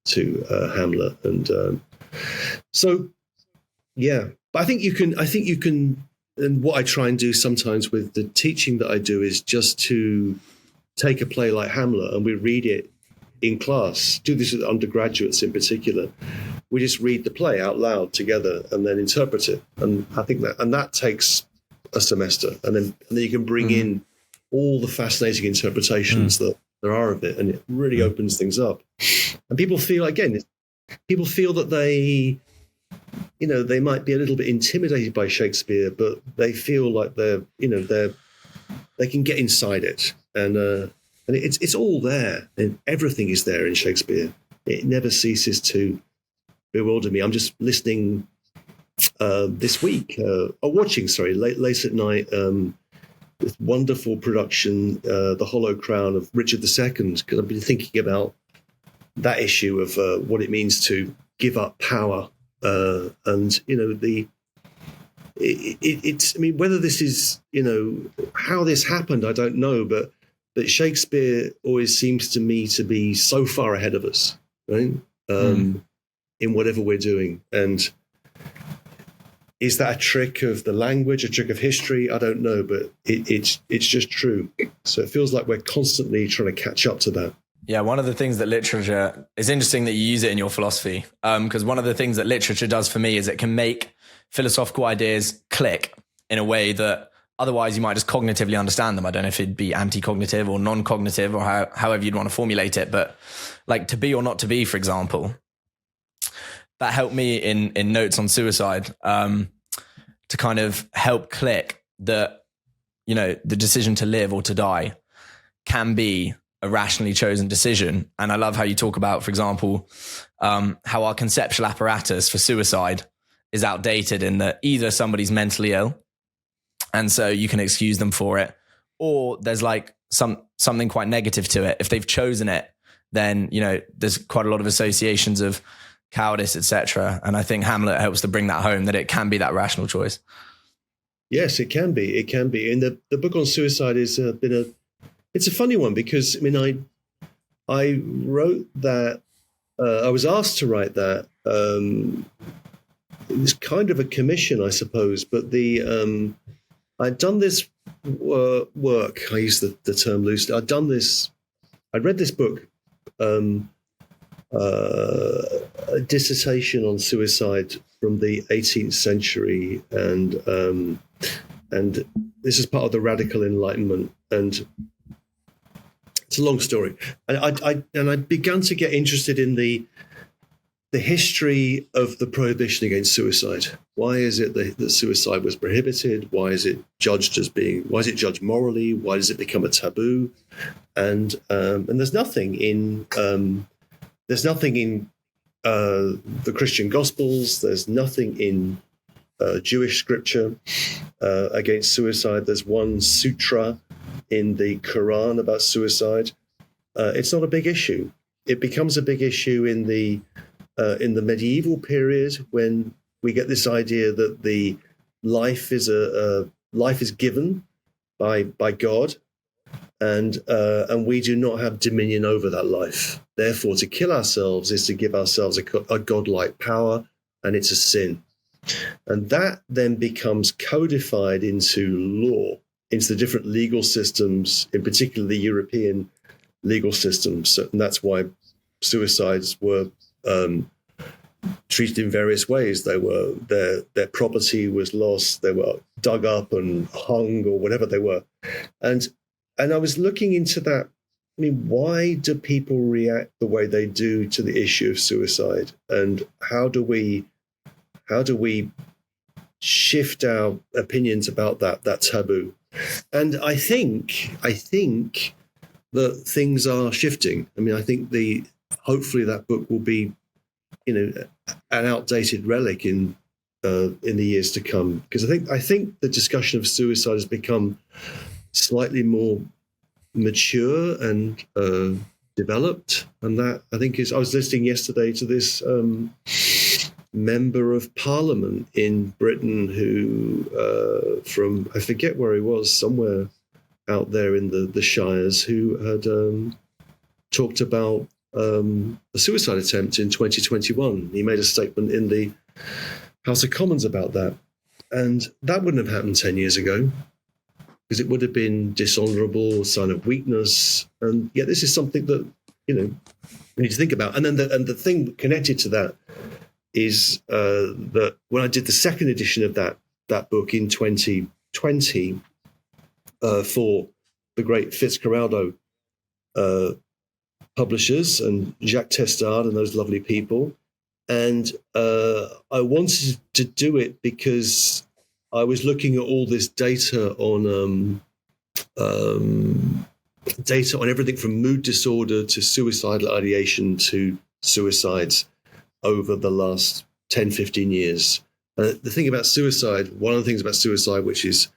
Speaker 3: to Hamlet. And so, yeah. But I think you can. And what I try and do sometimes with the teaching that I do is just to take a play like Hamlet and we read it in class. Do this with undergraduates in particular. We just read the play out loud together and then interpret it. And I think that takes a semester. And then you can bring in all the fascinating interpretations that there are of it, and it really opens things up. And people feel that they might be a little bit intimidated by Shakespeare, but they feel like they can get inside it, and it's all there, and everything is there in Shakespeare. It never ceases to bewilder me. I'm just listening this week, watching late at night, this wonderful production, The Hollow Crown of Richard II, because I've been thinking about that issue of what it means to give up power. And it's. I mean, whether this is how this happened, I don't know. But Shakespeare always seems to me to be so far ahead of us, right? In whatever we're doing. And is that a trick of the language, a trick of history? I don't know, but it's just true. So it feels like we're constantly trying to catch up to that.
Speaker 4: Yeah, one of the things that literature, it's interesting that you use it in your philosophy, because one of the things that literature does for me is it can make philosophical ideas click in a way that otherwise you might just cognitively understand them. I don't know if it'd be anti-cognitive or non-cognitive or however you'd want to formulate it, but like To Be or Not to Be, for example, that helped me in Notes on Suicide to kind of help click that, the decision to live or to die can be a rationally chosen decision. And I love how you talk about, for example, how our conceptual apparatus for suicide is outdated in that either somebody's mentally ill and so you can excuse them for it, or there's like something quite negative to it. If they've chosen it, then, there's quite a lot of associations of cowardice, etc. And I think Hamlet helps to bring that home, that it can be that rational choice.
Speaker 3: Yes, it can be. It can be. And the book on suicide is it's a funny one because, I wrote that, I was asked to write that. It was kind of a commission, I suppose, but I'd done this work. I use the term loosely. I'd read this book, a dissertation on suicide from the 18th century, and this is part of the Radical Enlightenment, and it's a long story. And I'd begun to get interested in the the history of the prohibition against suicide. Why is it that suicide was prohibited? Why is it judged morally? Why does it become a taboo? And there's nothing in the Christian Gospels. There's nothing in Jewish scripture against suicide. There's one sutra in the Quran about suicide. It's not a big issue. It becomes a big issue in the medieval period, when we get this idea that the life is given by God, and we do not have dominion over that life. Therefore, to kill ourselves is to give ourselves a godlike power, and it's a sin. And that then becomes codified into law, into the different legal systems, in particular the European legal systems. And that's why suicides were treated in various ways. Their property was lost. They were dug up and hung, or whatever they were. And I was looking into that. I mean, why do people react the way they do to the issue of suicide? And how do we shift our opinions about that taboo? And I think that things are shifting. I mean, I think hopefully that book will be, an outdated relic in the years to come, because I think the discussion of suicide has become slightly more mature and developed, and that I think I was listening yesterday to this member of Parliament in Britain who from, I forget where he was, somewhere out there in the Shires, who had talked about a suicide attempt in 2021. He made a statement in the House of Commons about that. And that wouldn't have happened 10 years ago, because it would have been dishonorable, a sign of weakness. And yet this is something that, we need to think about. And then the thing connected to that is that when I did the second edition of that book in 2020 for the great Fitzcarraldo publishers and Jacques Testard and those lovely people, and I wanted to do it because I was looking at all this data on everything from mood disorder to suicidal ideation to suicides over the last 10, 15 years. The thing about suicide, one of the things about suicide which is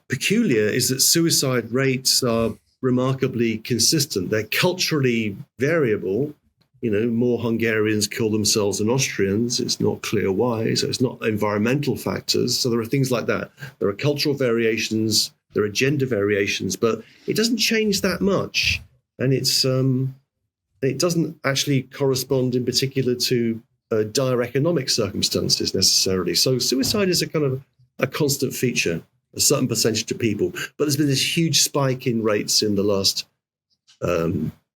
Speaker 3: peculiar, is that suicide rates are remarkably consistent. They're culturally variable. More Hungarians kill themselves than Austrians. It's not clear why. So it's not environmental factors. So there are things like that. There are cultural variations. There are gender variations, but it doesn't change that much. And it doesn't actually correspond in particular to dire economic circumstances necessarily. So suicide is a kind of a constant feature, a certain percentage of people. But there's been this huge spike in rates in the last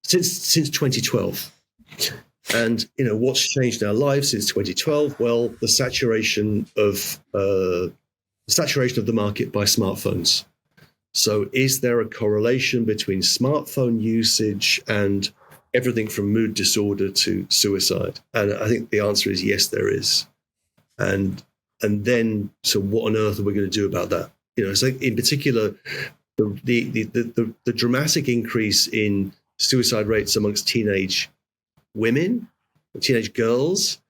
Speaker 3: since 2012. And what's changed in our lives since 2012? Well, the saturation of the market by smartphones. So, is there a correlation between smartphone usage and everything from mood disorder to suicide? And I think the answer is yes, there is. And then, so what on earth are we going to do about that? So in particular, the dramatic increase in suicide rates amongst teenage women, teenage girls,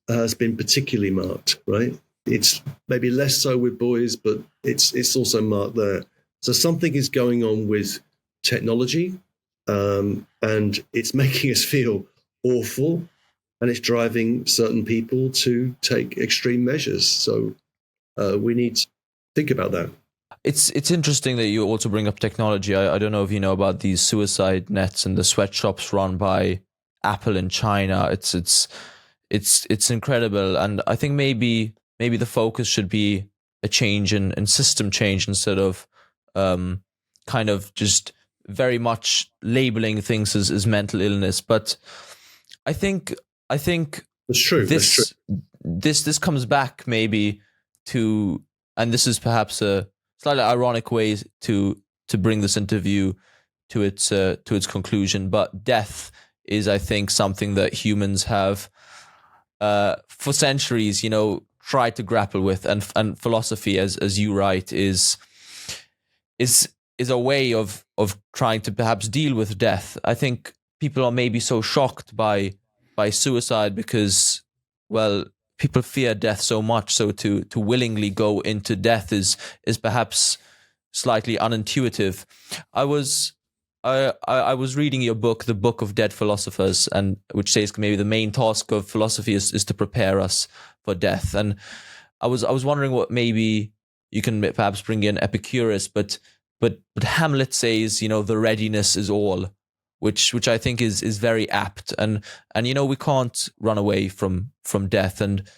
Speaker 3: has been particularly marked, right? It's maybe less so with boys, but it's also marked there. So something is going on with technology, and it's making us feel awful, and it's driving certain people to take extreme measures. So we need to think about that.
Speaker 2: It's interesting that you also bring up technology. I don't know if you know about these suicide nets and the sweatshops run by Apple in China. It's incredible, and I think maybe the focus should be a change in system change instead of kind of just very much labeling things as mental illness. But I think
Speaker 3: that's true.
Speaker 2: This comes back maybe to, and this is perhaps a slightly ironic way to bring this interview to its conclusion, but death is, I think, something that humans have for centuries, tried to grapple with, and philosophy, as you write, is a way of trying to perhaps deal with death. I think people are maybe so shocked by suicide because, well, people fear death so much. So to willingly go into death is perhaps slightly unintuitive. I was reading your book, The Book of Dead Philosophers, and which says maybe the main task of philosophy is to prepare us for death. And I was wondering what maybe you can perhaps bring in Epicurus, but Hamlet says, the readiness is all, which I think is very apt. And we can't run away from death. And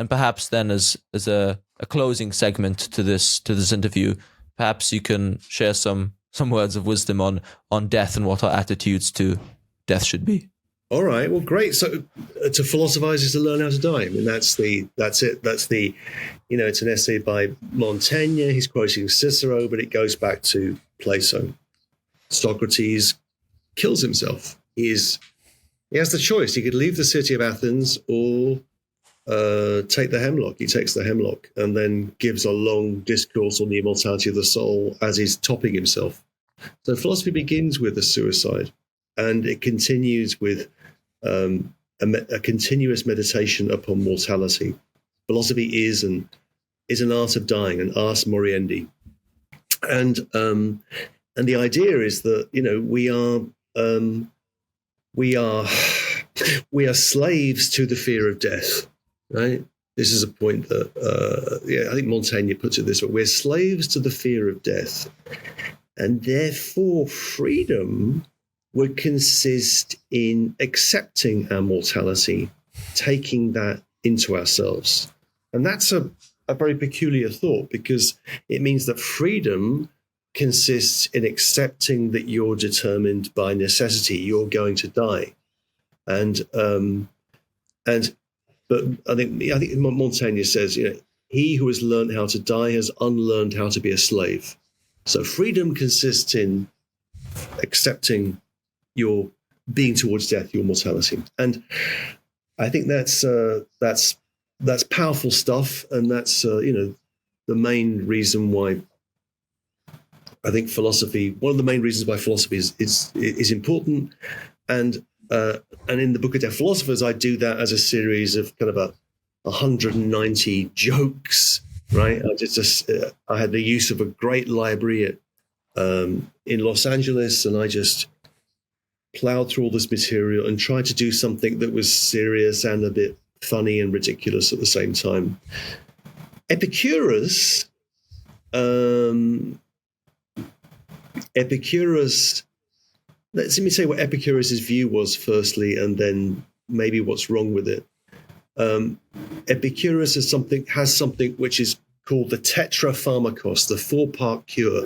Speaker 2: perhaps then as a closing segment to this interview, perhaps you can share some words of wisdom on death and what our attitudes to death should be.
Speaker 3: All right. Well, great. So to philosophize is to learn how to die. I mean, that's it. That's the, it's an essay by Montaigne. He's quoting Cicero, but it goes back to Plato. Socrates kills himself. He has the choice. He could leave the city of Athens or take the hemlock. He takes the hemlock and then gives a long discourse on the immortality of the soul as he's topping himself. So philosophy begins with a suicide, and it continues with a continuous meditation upon mortality. Philosophy is an art of dying, an ars moriendi, and the idea is that we are slaves to the fear of death. Right. This is a point that I think Montaigne puts it this way: we're slaves to the fear of death, and therefore freedom would consist in accepting our mortality, taking that into ourselves. And that's a very peculiar thought, because it means that freedom consists in accepting that you're determined by necessity, you're going to die. But I think Montaigne says, he who has learned how to die has unlearned how to be a slave. So freedom consists in accepting your being towards death, your mortality. And I think that's powerful stuff. And that's, the main reason why I think philosophy, one of the main reasons why philosophy is important. And in the Book of Dead Philosophers, I do that as a series of kind of 190 jokes, right? I had the use of a great library in Los Angeles, and I just plowed through all this material and tried to do something that was serious and a bit funny and ridiculous at the same time. Epicurus, let me say what Epicurus's view was firstly, and then maybe what's wrong with it. Epicurus has something which is called the tetrapharmakos, the 4-part cure.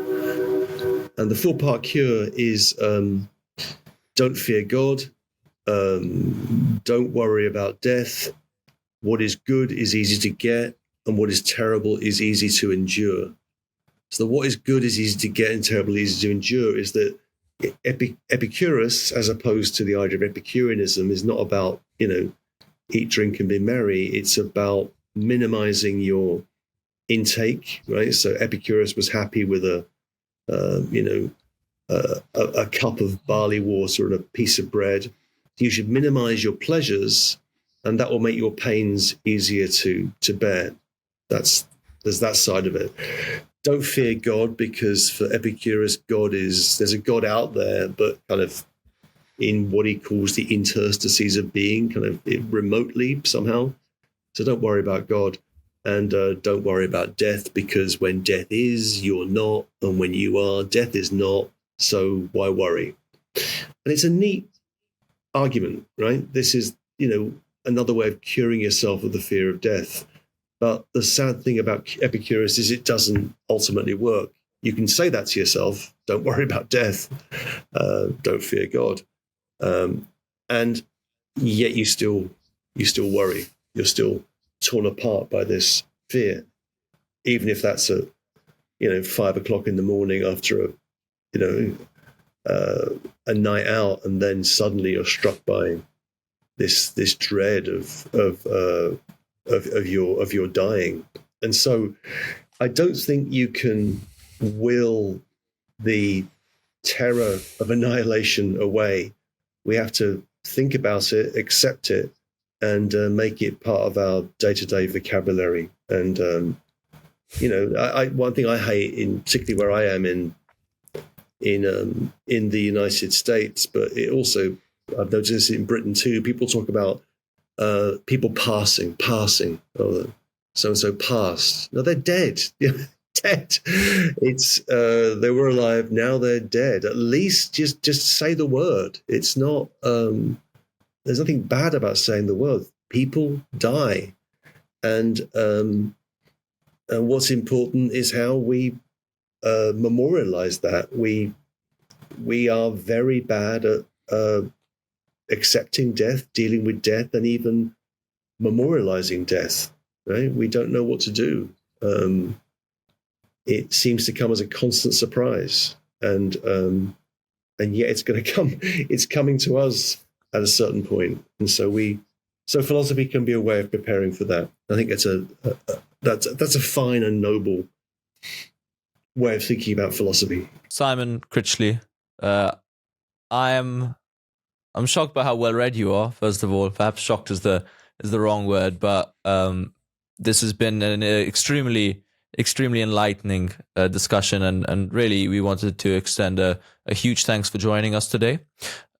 Speaker 3: And the 4-part cure is don't fear God, don't worry about death, what is good is easy to get, and what is terrible is easy to endure. So what is good is easy to get and terrible easy to endure is that Epicurus, as opposed to the idea of Epicureanism, is not about, eat, drink, and be merry. It's about minimizing your intake, right? So Epicurus was happy with a cup of barley water and a piece of bread. You should minimize your pleasures, and that will make your pains easier to bear. There's that side of it. Don't fear God, because for Epicurus, there's a God out there, but kind of in what he calls the interstices of being, kind of remotely somehow. So don't worry about God, and don't worry about death, because when death is, you're not, and when you are, death is not. So why worry? And it's a neat argument, right? This is, another way of curing yourself of the fear of death. But the sad thing about Epicurus is it doesn't ultimately work. You can say that to yourself, don't worry about death, don't fear God. And yet you still worry. You're still torn apart by this fear, even if that's at 5 o'clock in the morning after a night out, and then suddenly you're struck by this dread of your dying. And so I don't think you can will the terror of annihilation away. We have to think about it, accept it, and make it part of our day-to-day vocabulary. And one thing I hate, particularly where I am in the United States, but it also, I've noticed it in Britain too. People talk about people passing. Oh, so-and-so passed. No, they're dead. Dead. It's they were alive. Now they're dead. At least just say the word. It's not. There's nothing bad about saying the word. People die, and what's important is how we memorialize that. We are very bad at accepting death, dealing with death, and even memorializing death. Right? We don't know what to do. It seems to come as a constant surprise, and yet it's going to come. It's coming to us at a certain point, and so philosophy can be a way of preparing for that. I think that's a fine and noble way of thinking about philosophy.
Speaker 2: Simon Critchley, I'm shocked by how well read you are. First of all, perhaps shocked is the wrong word, but this has been an extremely enlightening discussion, and really we wanted to extend a huge thanks for joining us today.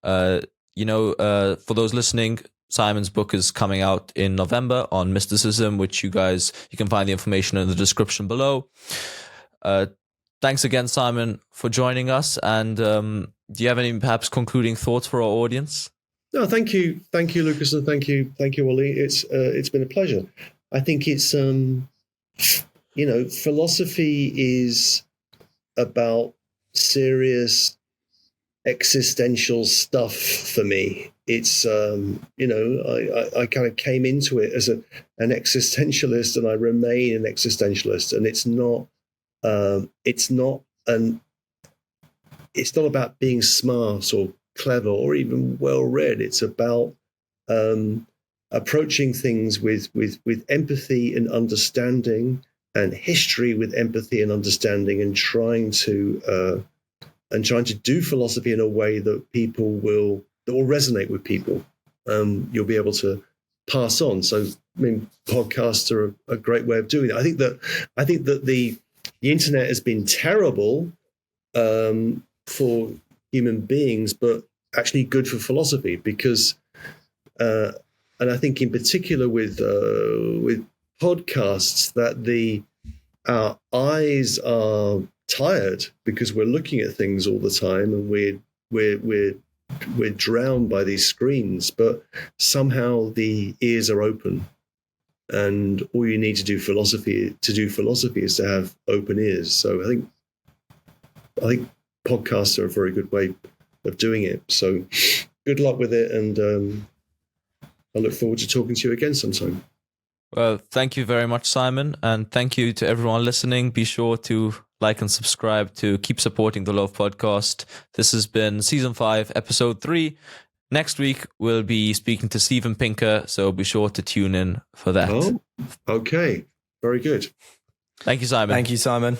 Speaker 2: For those listening, Simon's book is coming out in November on Mysticism, which you can find the information in the description below. Thanks again, Simon, for joining us. And do you have any perhaps concluding thoughts for our audience?
Speaker 3: No, thank you, Lucas, and thank you, Ollie. It's been a pleasure. I think it's philosophy is about serious existential stuff for me. It's I kind of came into it as an existentialist, and I remain an existentialist. And it's not about being smart or clever or even well read. It's about approaching things with empathy and understanding, and history with empathy and understanding, and trying to do philosophy in a way that will resonate with people. You'll be able to pass on. So, podcasts are a great way of doing it. I think that the internet has been terrible for human beings, but actually good for philosophy, because, and I think in particular with podcasts, that our eyes are tired because we're looking at things all the time, and we're drowned by these screens, but somehow the ears are open, and all you need to do philosophy is to have open ears. So I think podcasts are a very good way of doing it. So good luck with it, and I look forward to talking to you again sometime.
Speaker 2: Well, thank you very much, Simon, and thank you to everyone listening. Be sure to like and subscribe to keep supporting the Love Podcast. This has been Season 5, Episode 3. Next week, we'll be speaking to Steven Pinker, so be sure to tune in for that.
Speaker 3: Oh, okay. Very good.
Speaker 2: Thank you, Simon.
Speaker 4: Thank you, Simon.